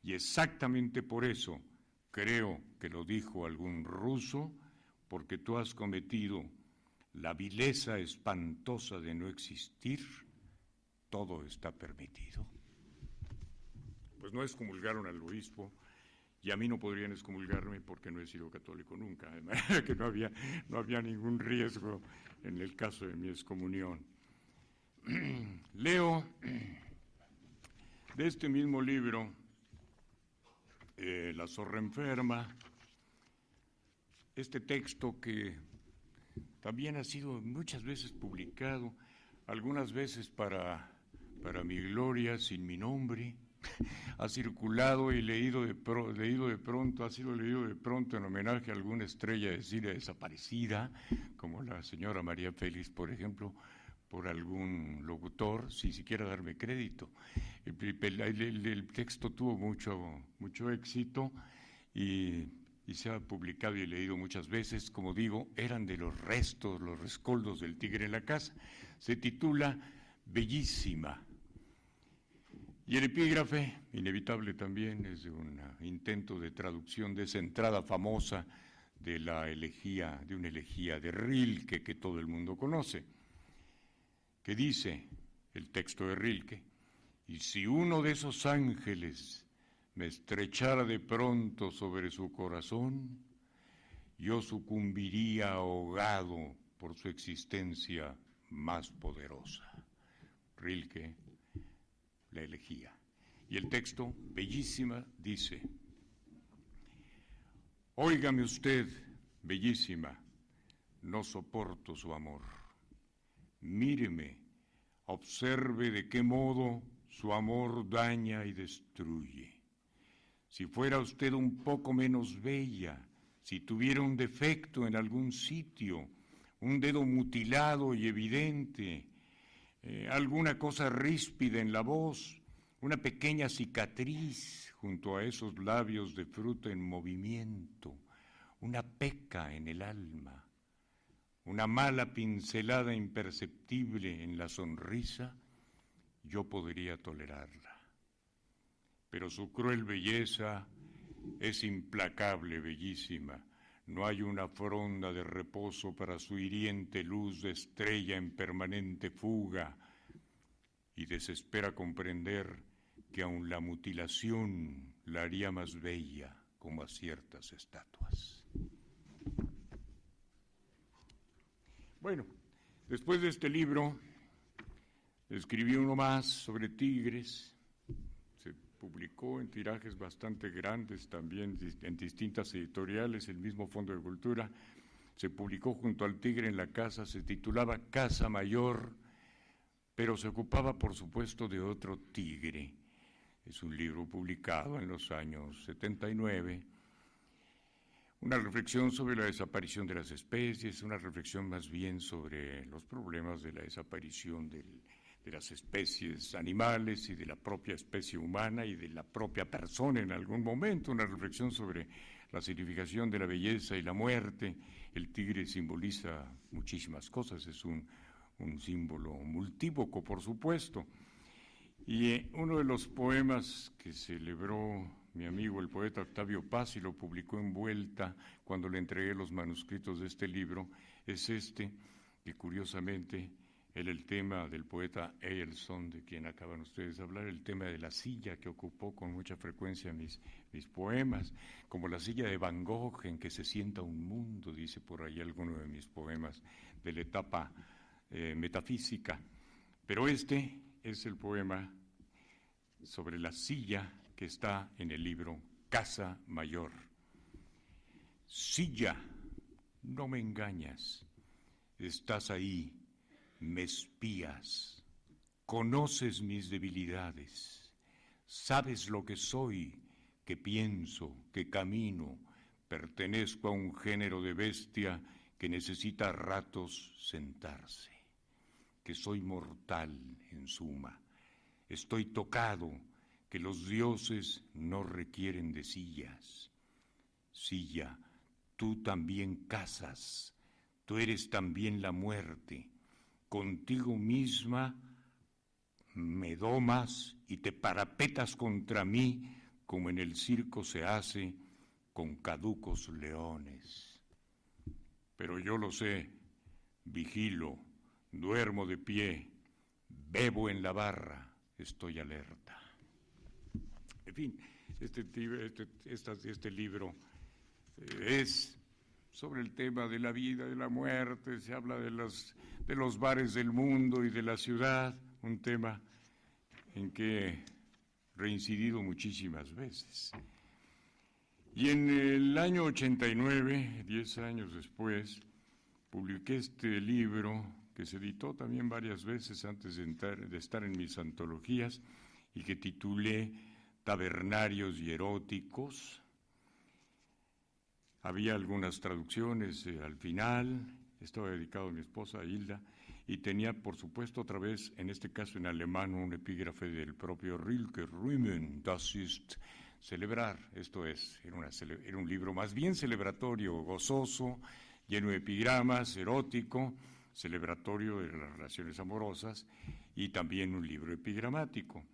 Y exactamente por eso, creo que lo dijo algún ruso, porque tú has cometido la vileza espantosa de no existir, todo está permitido. Pues no excomulgaron al obispo, y a mí no podrían excomulgarme porque no he sido católico nunca, de manera que no había ningún riesgo en el caso de mi excomunión. Leo de este mismo libro, La zorra enferma, este texto que también ha sido muchas veces publicado, algunas veces para mi gloria, sin mi nombre. Ha circulado y leído de pronto, ha sido leído de pronto en homenaje a alguna estrella de cine desaparecida, como la señora María Félix, por ejemplo, por algún locutor, sin siquiera darme crédito. El texto tuvo mucho éxito y se ha publicado y leído muchas veces. Como digo, eran de los rescoldos del tigre en la casa. Se titula Bellísima. Y el epígrafe, inevitable también, es de un intento de traducción de esa entrada famosa de la elegía, de una elegía de Rilke que todo el mundo conoce, que dice el texto de Rilke: y si uno de esos ángeles me estrechara de pronto sobre su corazón, yo sucumbiría ahogado por su existencia más poderosa. Rilke, la elegía. Y el texto, bellísima, dice: óigame usted, bellísima, no soporto su amor. Míreme, observe de qué modo su amor daña y destruye. Si fuera usted un poco menos bella, si tuviera un defecto en algún sitio, un dedo mutilado y evidente, alguna cosa ríspida en la voz, una pequeña cicatriz junto a esos labios de fruta en movimiento, una peca en el alma, una mala pincelada imperceptible en la sonrisa, yo podría tolerarla. Pero su cruel belleza es implacable, bellísima. No hay una fronda de reposo para su hiriente luz de estrella en permanente fuga, y desespera comprender que aun la mutilación la haría más bella, como a ciertas estatuas. Bueno, después de este libro, escribí uno más sobre tigres. Se publicó en tirajes bastante grandes también en distintas editoriales, el mismo Fondo de Cultura. Se publicó junto al tigre en la casa, se titulaba Casa Mayor, pero se ocupaba, por supuesto, de otro tigre. Es un libro publicado en los años 79, una reflexión sobre la desaparición de las especies, una reflexión más bien sobre los problemas de la desaparición de las especies animales y de la propia especie humana y de la propia persona en algún momento, una reflexión sobre la significación de la belleza y la muerte. El tigre simboliza muchísimas cosas, es un símbolo multívoco, por supuesto. Y uno de los poemas que celebró mi amigo el poeta Octavio Paz y lo publicó en Vuelta cuando le entregué los manuscritos de este libro, es este, que curiosamente era el tema del poeta Eilson, de quien acaban ustedes de hablar, el tema de la silla que ocupó con mucha frecuencia mis poemas, como la silla de Van Gogh en que se sienta un mundo, dice por ahí alguno de mis poemas de la etapa metafísica. Pero este es el poema sobre la silla que está en el libro Casa Mayor. Silla, no me engañas, estás ahí, me espías, conoces mis debilidades, sabes lo que soy, que pienso, que camino, pertenezco a un género de bestia que necesita a ratos sentarse, que soy mortal en suma, estoy tocado, que los dioses no requieren de sillas. Silla, tú también cazas, tú eres también la muerte, contigo misma me domas y te parapetas contra mí como en el circo se hace con caducos leones. Pero yo lo sé, vigilo, duermo de pie, bebo en la barra, estoy alerta. En fin, este libro es sobre el tema de la vida, de la muerte, se habla de los bares del mundo y de la ciudad, un tema en que he reincidido muchísimas veces. Y en el año 89, 10 años después, publiqué este libro que se editó también varias veces antes de estar en mis antologías y que titulé Tabernarios y eróticos. Había algunas traducciones al final, estaba dedicado a mi esposa Hilda, y tenía, por supuesto, otra vez, en este caso en alemán, un epígrafe del propio Rilke, Rühmen, das ist celebrar, esto es, era un libro más bien celebratorio, gozoso, lleno de epigramas, erótico, celebratorio de las relaciones amorosas, y también un libro epigramático.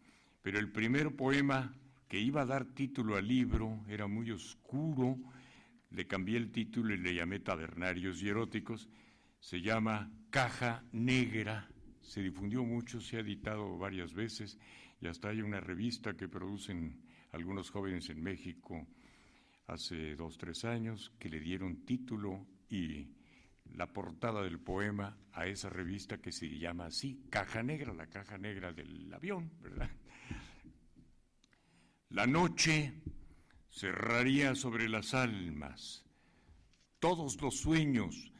pero el primer poema que iba a dar título al libro era muy oscuro, le cambié el título y le llamé Tabernarios y Eróticos, se llama Caja Negra, se difundió mucho, se ha editado varias veces y hasta hay una revista que producen algunos jóvenes en México hace 2 o 3 años que le dieron título y la portada del poema a esa revista que se llama así, Caja Negra, la caja negra del avión, ¿verdad? La noche cerraría sobre las almas, todos los sueños,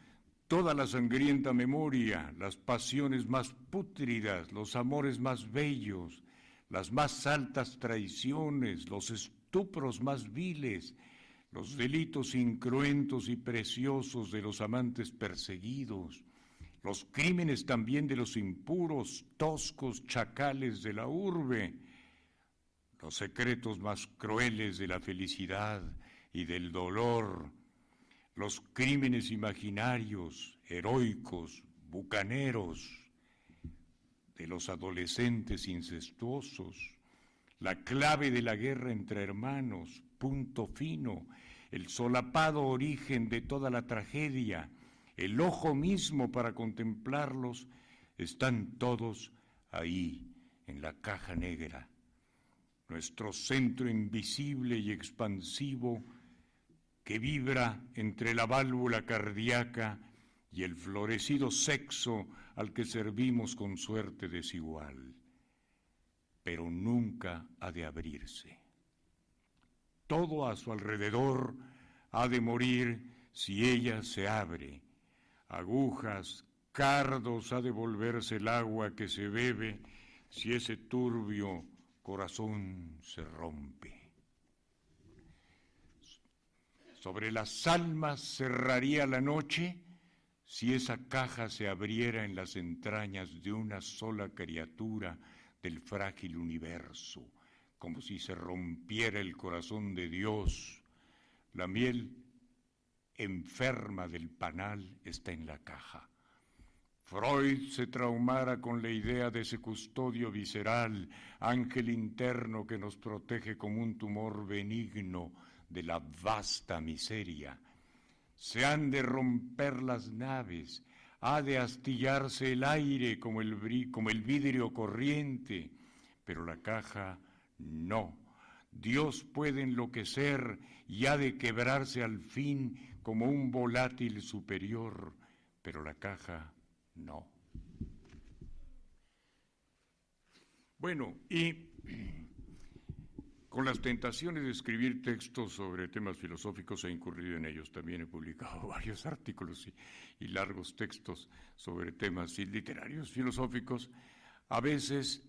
toda la sangrienta memoria, las pasiones más pútridas, los amores más bellos, las más altas traiciones, los estupros más viles, los delitos incruentos y preciosos de los amantes perseguidos, los crímenes también de los impuros, toscos chacales de la urbe, los secretos más crueles de la felicidad y del dolor, los crímenes imaginarios, heroicos, bucaneros, de los adolescentes incestuosos, la clave de la guerra entre hermanos, punto fino, el solapado origen de toda la tragedia, el ojo mismo para contemplarlos, están todos ahí, en la caja negra. Nuestro centro invisible y expansivo que vibra entre la válvula cardíaca y el florecido sexo al que servimos con suerte desigual, pero nunca ha de abrirse. Todo a su alrededor ha de morir si ella se abre. Agujas, cardos ha de volverse el agua que se bebe si ese turbio corazón se rompe. Sobre las almas cerraría la noche si esa caja se abriera en las entrañas de una sola criatura del frágil universo, como si se rompiera el corazón de Dios. La miel enferma del panal está en la caja. Freud se traumara con la idea de ese custodio visceral, ángel interno que nos protege como un tumor benigno de la vasta miseria. Se han de romper las naves, ha de astillarse el aire como el vidrio corriente, pero la caja no. Dios puede enloquecer y ha de quebrarse al fin como un volátil superior, pero la caja no. Bueno, y con las tentaciones de escribir textos sobre temas filosóficos he incurrido en ellos. También he publicado varios artículos y largos textos sobre temas literarios, filosóficos. A veces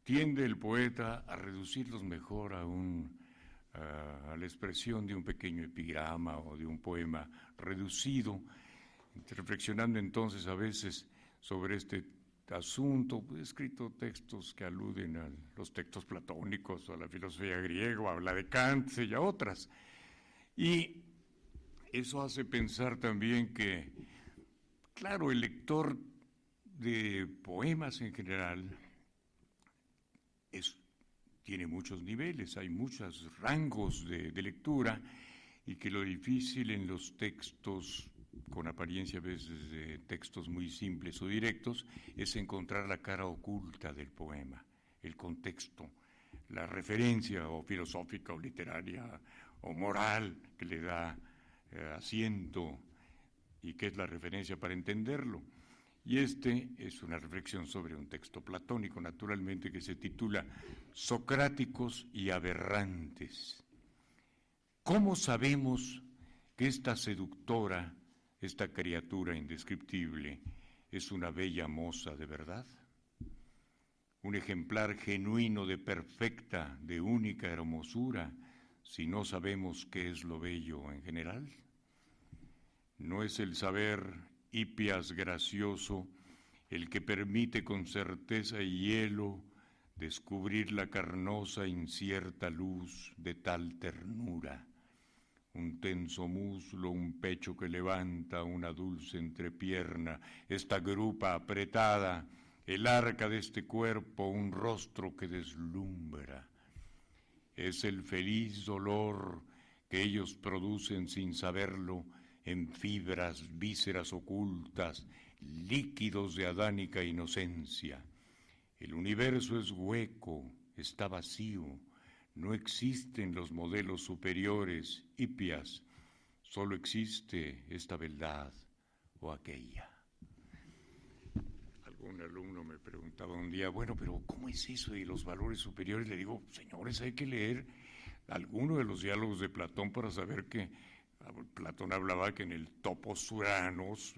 tiende el poeta a reducirlos mejor a la expresión de un pequeño epigrama o de un poema reducido, reflexionando entonces a veces sobre este asunto. He escrito textos que aluden a los textos platónicos, a la filosofía griega, a la de Kant y a otras. Y eso hace pensar también que, claro, el lector de poemas en general tiene muchos niveles, hay muchos rangos de lectura, y que lo difícil en los textos, con apariencia a veces de textos muy simples o directos, es encontrar la cara oculta del poema, el contexto, la referencia o filosófica o literaria o moral que le da asiento y que es la referencia para entenderlo. Y es una reflexión sobre un texto platónico, naturalmente, que se titula Socráticos y aberrantes. ¿Cómo sabemos que esta seductora, esta criatura indescriptible, es una bella moza de verdad? Un ejemplar genuino de perfecta, de única hermosura, si no sabemos qué es lo bello en general. ¿No es el saber hipias gracioso el que permite con certeza y hielo descubrir la carnosa incierta luz de tal ternura? Un tenso muslo, un pecho que levanta una dulce entrepierna, esta grupa apretada el arca de este cuerpo, un rostro que deslumbra. Es el feliz dolor que ellos producen sin saberlo en fibras, vísceras ocultas, líquidos de adánica inocencia. El universo es hueco, está vacío, no existen los modelos superiores, hipias, solo existe esta verdad o aquella. Un alumno me preguntaba un día, bueno, pero ¿cómo es eso de los valores superiores? Le digo, señores, hay que leer alguno de los diálogos de Platón para saber que Platón hablaba que en el topos uranos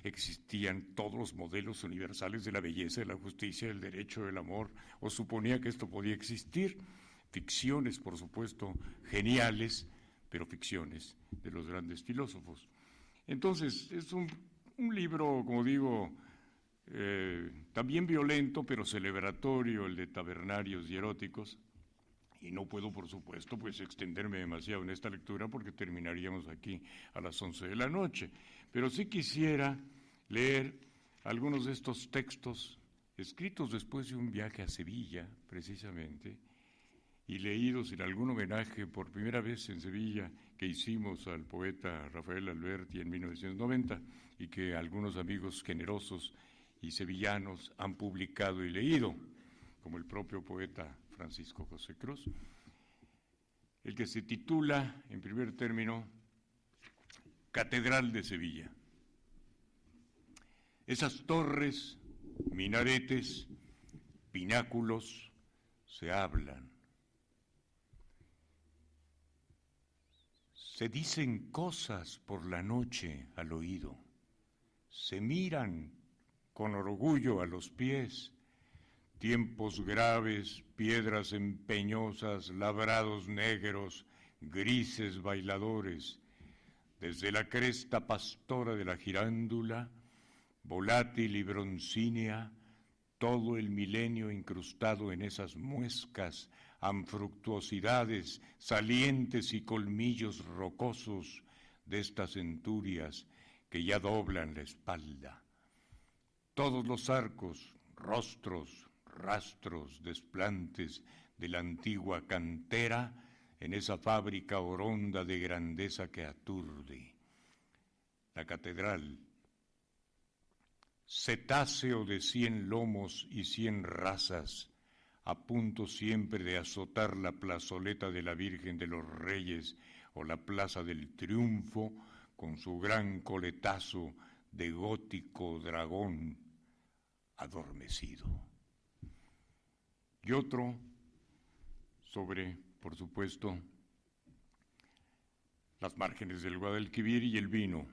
existían todos los modelos universales de la belleza, de la justicia, del derecho, del amor, o suponía que esto podía existir. Ficciones, por supuesto, geniales, pero ficciones de los grandes filósofos. Entonces, es un libro, como digo, también violento, pero celebratorio, el de tabernarios y eróticos, y no puedo, por supuesto, pues extenderme demasiado en esta lectura porque terminaríamos aquí a las 11 de la noche, pero sí quisiera leer algunos de estos textos escritos después de un viaje a Sevilla, precisamente, y leídos en algún homenaje por primera vez en Sevilla que hicimos al poeta Rafael Alberti en 1990, y que algunos amigos generosos y sevillanos han publicado y leído, como el propio poeta Francisco José Cruz, el que se titula, en primer término, Catedral de Sevilla. Esas torres, minaretes, pináculos, se hablan. Se dicen cosas por la noche al oído, se miran con orgullo a los pies, tiempos graves, piedras empeñosas, labrados negros, grises bailadores, desde la cresta pastora de la girándula, volátil y broncínea, todo el milenio incrustado en esas muescas, anfructuosidades, salientes y colmillos rocosos de estas centurias que ya doblan la espalda. Todos los arcos, rostros, rastros, desplantes de la antigua cantera en esa fábrica oronda de grandeza que aturde. La catedral, cetáceo de 100 lomos y 100 razas, a punto siempre de azotar la plazoleta de la Virgen de los Reyes o la Plaza del Triunfo con su gran coletazo de gótico dragón adormecido. Y otro sobre, por supuesto, las márgenes del Guadalquivir y el vino.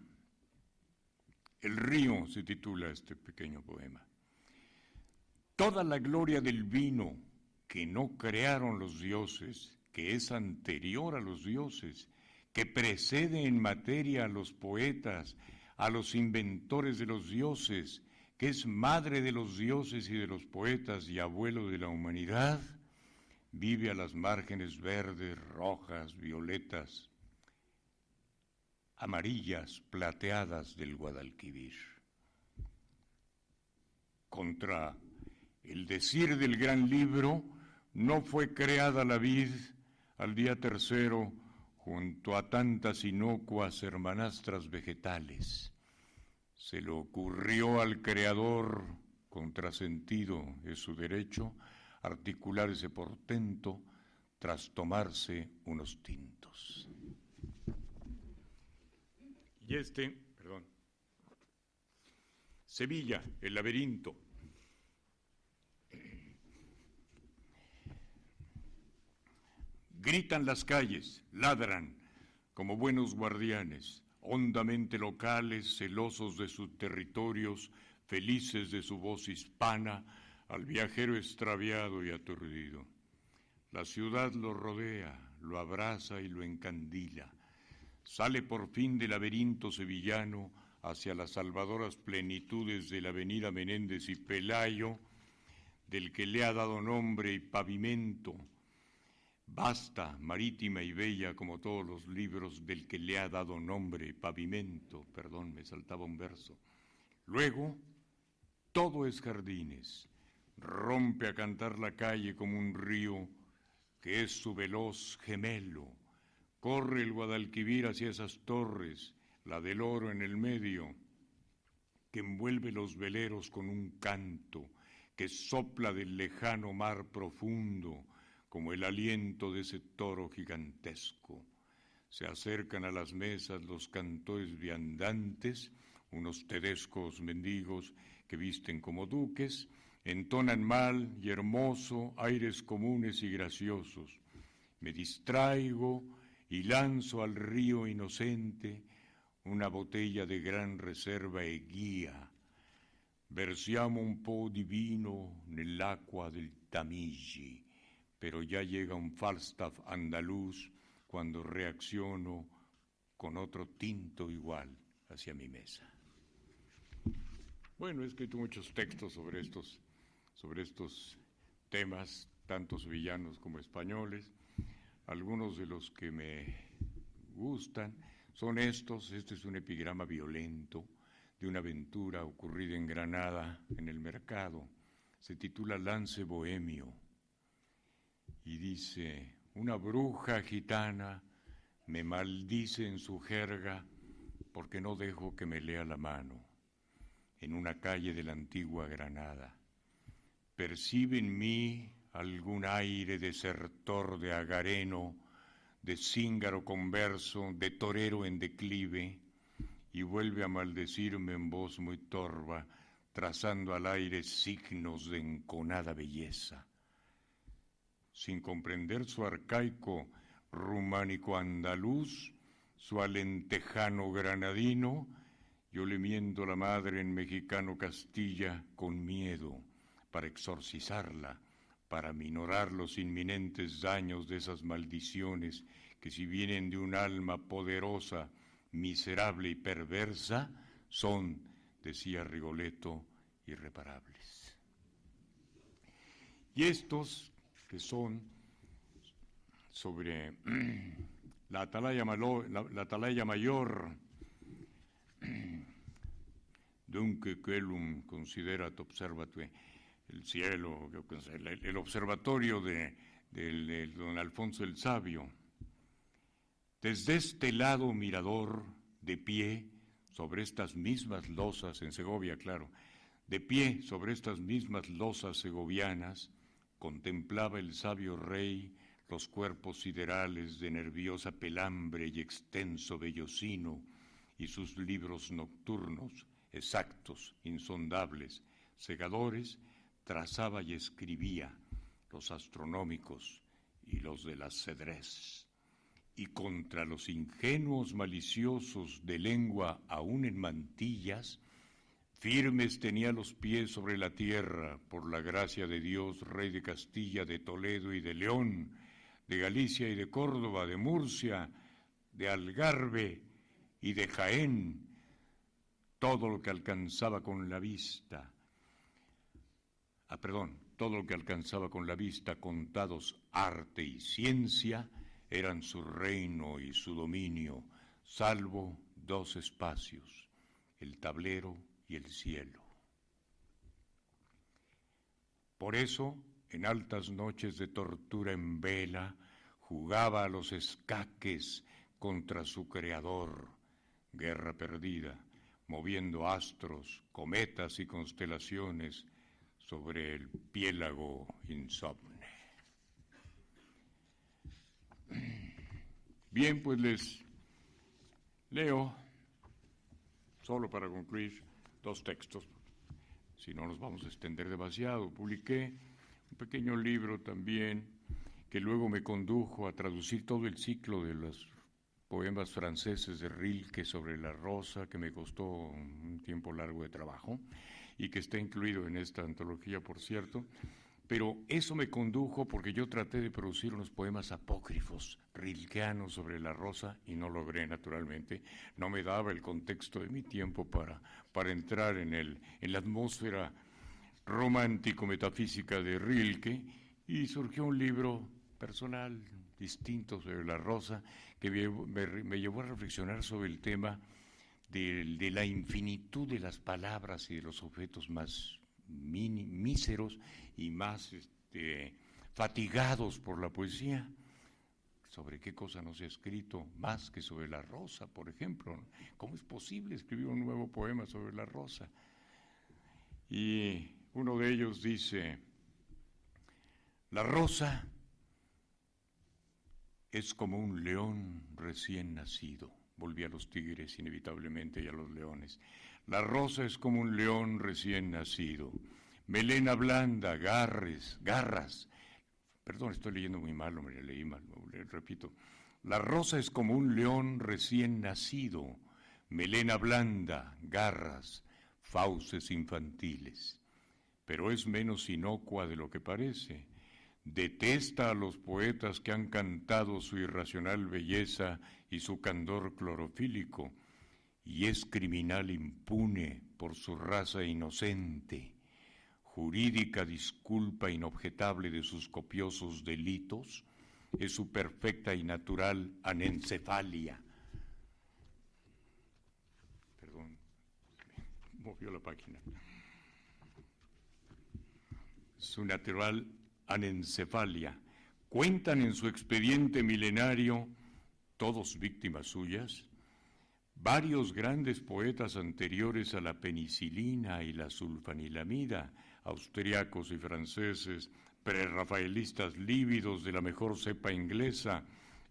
El río se titula este pequeño poema. Toda la gloria del vino que no crearon los dioses, que es anterior a los dioses, que precede en materia a los poetas, a los inventores de los dioses, que es madre de los dioses y de los poetas y abuelo de la humanidad, vive a las márgenes verdes, rojas, violetas, amarillas, plateadas del Guadalquivir. Contra el decir del gran libro, no fue creada la vid al día tercero junto a tantas inocuas hermanastras vegetales. Se le ocurrió al creador, contrasentido es su derecho, articular ese portento tras tomarse unos tintos. Y Sevilla, el laberinto. Gritan las calles, ladran como buenos guardianes, hondamente locales, celosos de sus territorios, felices de su voz hispana, al viajero extraviado y aturdido. La ciudad lo rodea, lo abraza y lo encandila. Sale por fin del laberinto sevillano hacia las salvadoras plenitudes de la avenida Menéndez y Pelayo, del que le ha dado nombre y pavimento, vasta, marítima y bella como todos los libros del que le ha dado nombre, pavimento, perdón, me saltaba un verso. Luego, todo es jardines. Rompe a cantar la calle como un río que es su veloz gemelo. Corre el Guadalquivir hacia esas torres, la del oro en el medio, que envuelve los veleros con un canto, que sopla del lejano mar profundo, como el aliento de ese toro gigantesco. Se acercan a las mesas los cantores viandantes, unos tedescos mendigos que visten como duques, entonan mal y hermoso aires comunes y graciosos. Me distraigo y lanzo al río inocente una botella de gran reserva e guía. Versiamo un po' di vino nell'acqua del Tamigi, pero ya llega un Falstaff andaluz cuando reacciono con otro tinto igual hacia mi mesa. Bueno, he escrito muchos textos sobre estos temas, tanto sevillanos como españoles. Algunos de los que me gustan son estos. Este es un epigrama violento de una aventura ocurrida en Granada, en el mercado. Se titula Lance Bohemio y dice: una bruja gitana me maldice en su jerga porque no dejo que me lea la mano. En una calle de la antigua Granada percibe en mí algún aire desertor de agareno, de cíngaro converso, de torero en declive, y vuelve a maldecirme en voz muy torva, trazando al aire signos de enconada belleza. Sin comprender su arcaico rumánico andaluz, su alentejano granadino, yo le miento la madre en mexicano Castilla con miedo, para exorcizarla, para minorar los inminentes daños de esas maldiciones que, si vienen de un alma poderosa, miserable y perversa, son, decía Rigoletto, irreparables. Y estos que son sobre la atalaya mayor, Dunque quelum considerat observatue, el cielo, el observatorio de don Alfonso el Sabio. Desde este lado mirador, de pie sobre estas mismas losas, en Segovia, claro, de pie sobre estas mismas losas segovianas, contemplaba el sabio rey los cuerpos siderales de nerviosa pelambre y extenso vellocino, y sus libros nocturnos, exactos, insondables, segadores, trazaba y escribía, los astronómicos y los de las cedrés. Y contra los ingenuos maliciosos de lengua aún en mantillas, firmes tenía los pies sobre la tierra, por la gracia de Dios, rey de Castilla, de Toledo y de León, de Galicia y de Córdoba, de Murcia, de Algarve y de Jaén, todo lo que alcanzaba con la vista, todo lo que alcanzaba con la vista, contados arte y ciencia, eran su reino y su dominio, salvo dos espacios, el tablero y el cielo. Por eso, en altas noches de tortura en vela, jugaba a los escaques contra su creador, guerra perdida, moviendo astros, cometas y constelaciones sobre el piélago insomne. Bien, pues les leo, solo para concluir, dos textos, si no nos vamos a extender demasiado. Publiqué un pequeño libro también que luego me condujo a traducir todo el ciclo de los poemas franceses de Rilke sobre la rosa, que me costó un tiempo largo de trabajo y que está incluido en esta antología, por cierto. Pero eso me condujo porque yo traté de producir unos poemas apócrifos rilkeanos sobre la rosa y no logré, naturalmente. No me daba el contexto de mi tiempo para entrar en la atmósfera romántico-metafísica de Rilke, y surgió un libro personal distinto sobre la rosa que me llevó a reflexionar sobre el tema de la infinitud de las palabras y de los objetos más míseros y más fatigados por la poesía. ¿Sobre qué cosa no se ha escrito más que sobre la rosa, por ejemplo? ¿Cómo es posible escribir un nuevo poema sobre la rosa? Y uno de ellos dice: la rosa es como un león recién nacido. Volví a los tigres inevitablemente y a los leones. La rosa es como un león recién nacido. Melena blanda, garras. Perdón, estoy leyendo muy mal, hombre, leí mal, repito. La rosa es como un león recién nacido. Melena blanda, garras, fauces infantiles. Pero es menos inocua de lo que parece. Detesta a los poetas que han cantado su irracional belleza y su candor clorofílico, y es criminal impune por su raza inocente. Jurídica disculpa inobjetable de sus copiosos delitos es su perfecta y natural anencefalia. Perdón, movió la página. Su natural anencefalia. Cuentan en su expediente milenario, todos víctimas suyas, varios grandes poetas anteriores a la penicilina y la sulfanilamida, austriacos y franceses, prerrafaelistas lívidos de la mejor cepa inglesa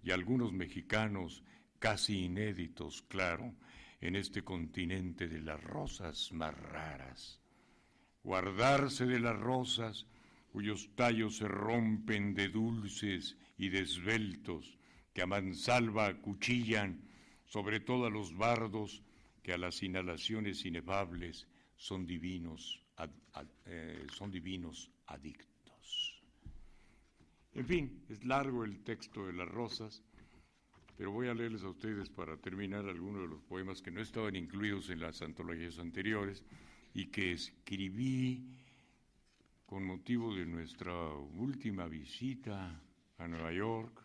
y algunos mexicanos casi inéditos, claro, en este continente de las rosas más raras. Guardarse de las rosas cuyos tallos se rompen de dulces y de esbeltos, que a mansalva acuchillan, sobre todo a los bardos que a las inhalaciones inefables son divinos adictos. En fin, es largo el texto de las rosas, pero voy a leerles a ustedes para terminar algunos de los poemas que no estaban incluidos en las antologías anteriores y que escribí con motivo de nuestra última visita a Nueva York,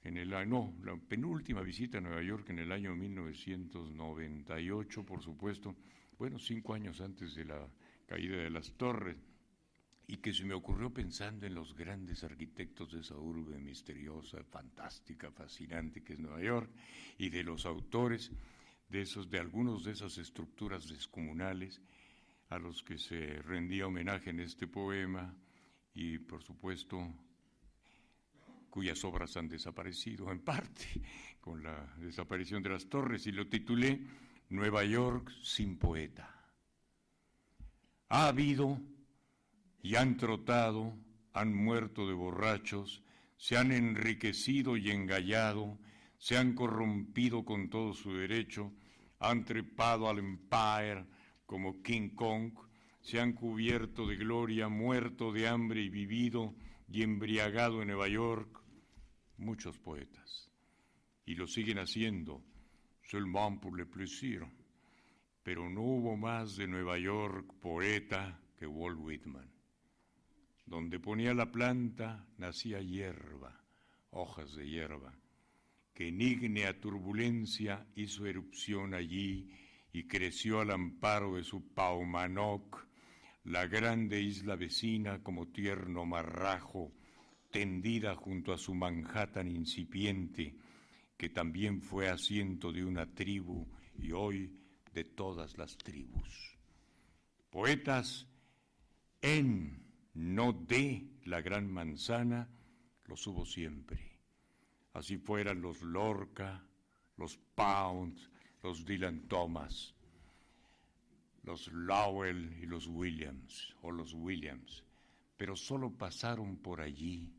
la penúltima visita a Nueva York en el año 1998, por supuesto, 5 años antes de la caída de las torres, y que se me ocurrió pensando en los grandes arquitectos de esa urbe misteriosa, fantástica, fascinante que es Nueva York, y de los autores de algunos de esas estructuras descomunales a los que se rendía homenaje en este poema y, por supuesto, cuyas obras han desaparecido en parte con la desaparición de las torres, y lo titulé Nueva York sin poeta. Ha habido y han trotado, han muerto de borrachos, se han enriquecido y engallado, se han corrompido con todo su derecho, han trepado al Empire como King Kong, se han cubierto de gloria, muerto de hambre y vivido y embriagado en Nueva York muchos poetas, y lo siguen haciendo, seulement pour le plaisir, pero no hubo más de Nueva York poeta que Walt Whitman. Donde ponía la planta nacía hierba, hojas de hierba, que en ígnea turbulencia hizo erupción allí y creció al amparo de su Paumanok, la grande isla vecina como tierno marrajo, tendida junto a su Manhattan incipiente, que también fue asiento de una tribu y hoy de todas las tribus. Poetas en, no de la gran manzana, los hubo siempre. Así fueran los Lorca, los Pound, los Dylan Thomas, los Lowell y los Williams, pero solo pasaron por allí,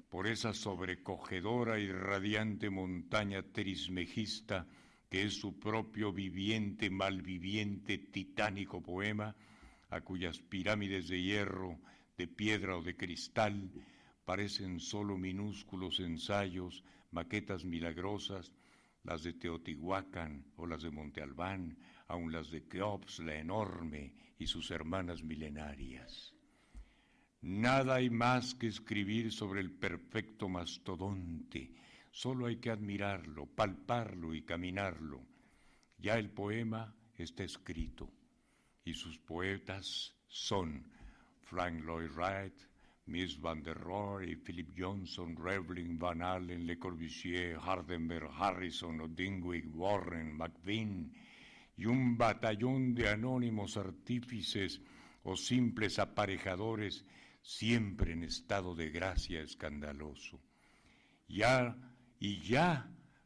por esa sobrecogedora y radiante montaña trismegista que es su propio viviente, malviviente, titánico poema, a cuyas pirámides de hierro, de piedra o de cristal parecen solo minúsculos ensayos, maquetas milagrosas, las de Teotihuacán o las de Monte Albán, aun las de Keops la enorme y sus hermanas milenarias. Nada hay más que escribir sobre el perfecto mastodonte, solo hay que admirarlo, palparlo y caminarlo. Ya el poema está escrito. y sus poetas son Frank Lloyd Wright, Mies van der Rohe, Philip Johnson, Revlin, Van Allen, Le Corbusier, Hardenberg, Harrison, Odingwick, Warren, McVean, y un batallón de anónimos artífices o simples aparejadores, siempre en estado de gracia escandaloso. Ya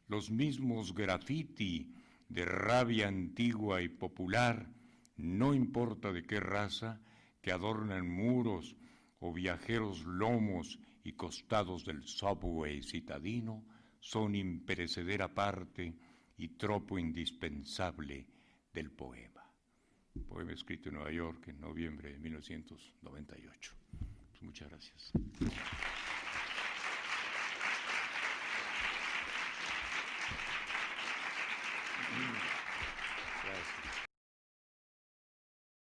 los mismos graffiti de rabia antigua y popular, no importa de qué raza, que adornan muros o viajeros lomos y costados del subway citadino, son imperecedera parte y tropo indispensable del poema. Poema escrito en Nueva York en noviembre de 1998. Pues muchas gracias.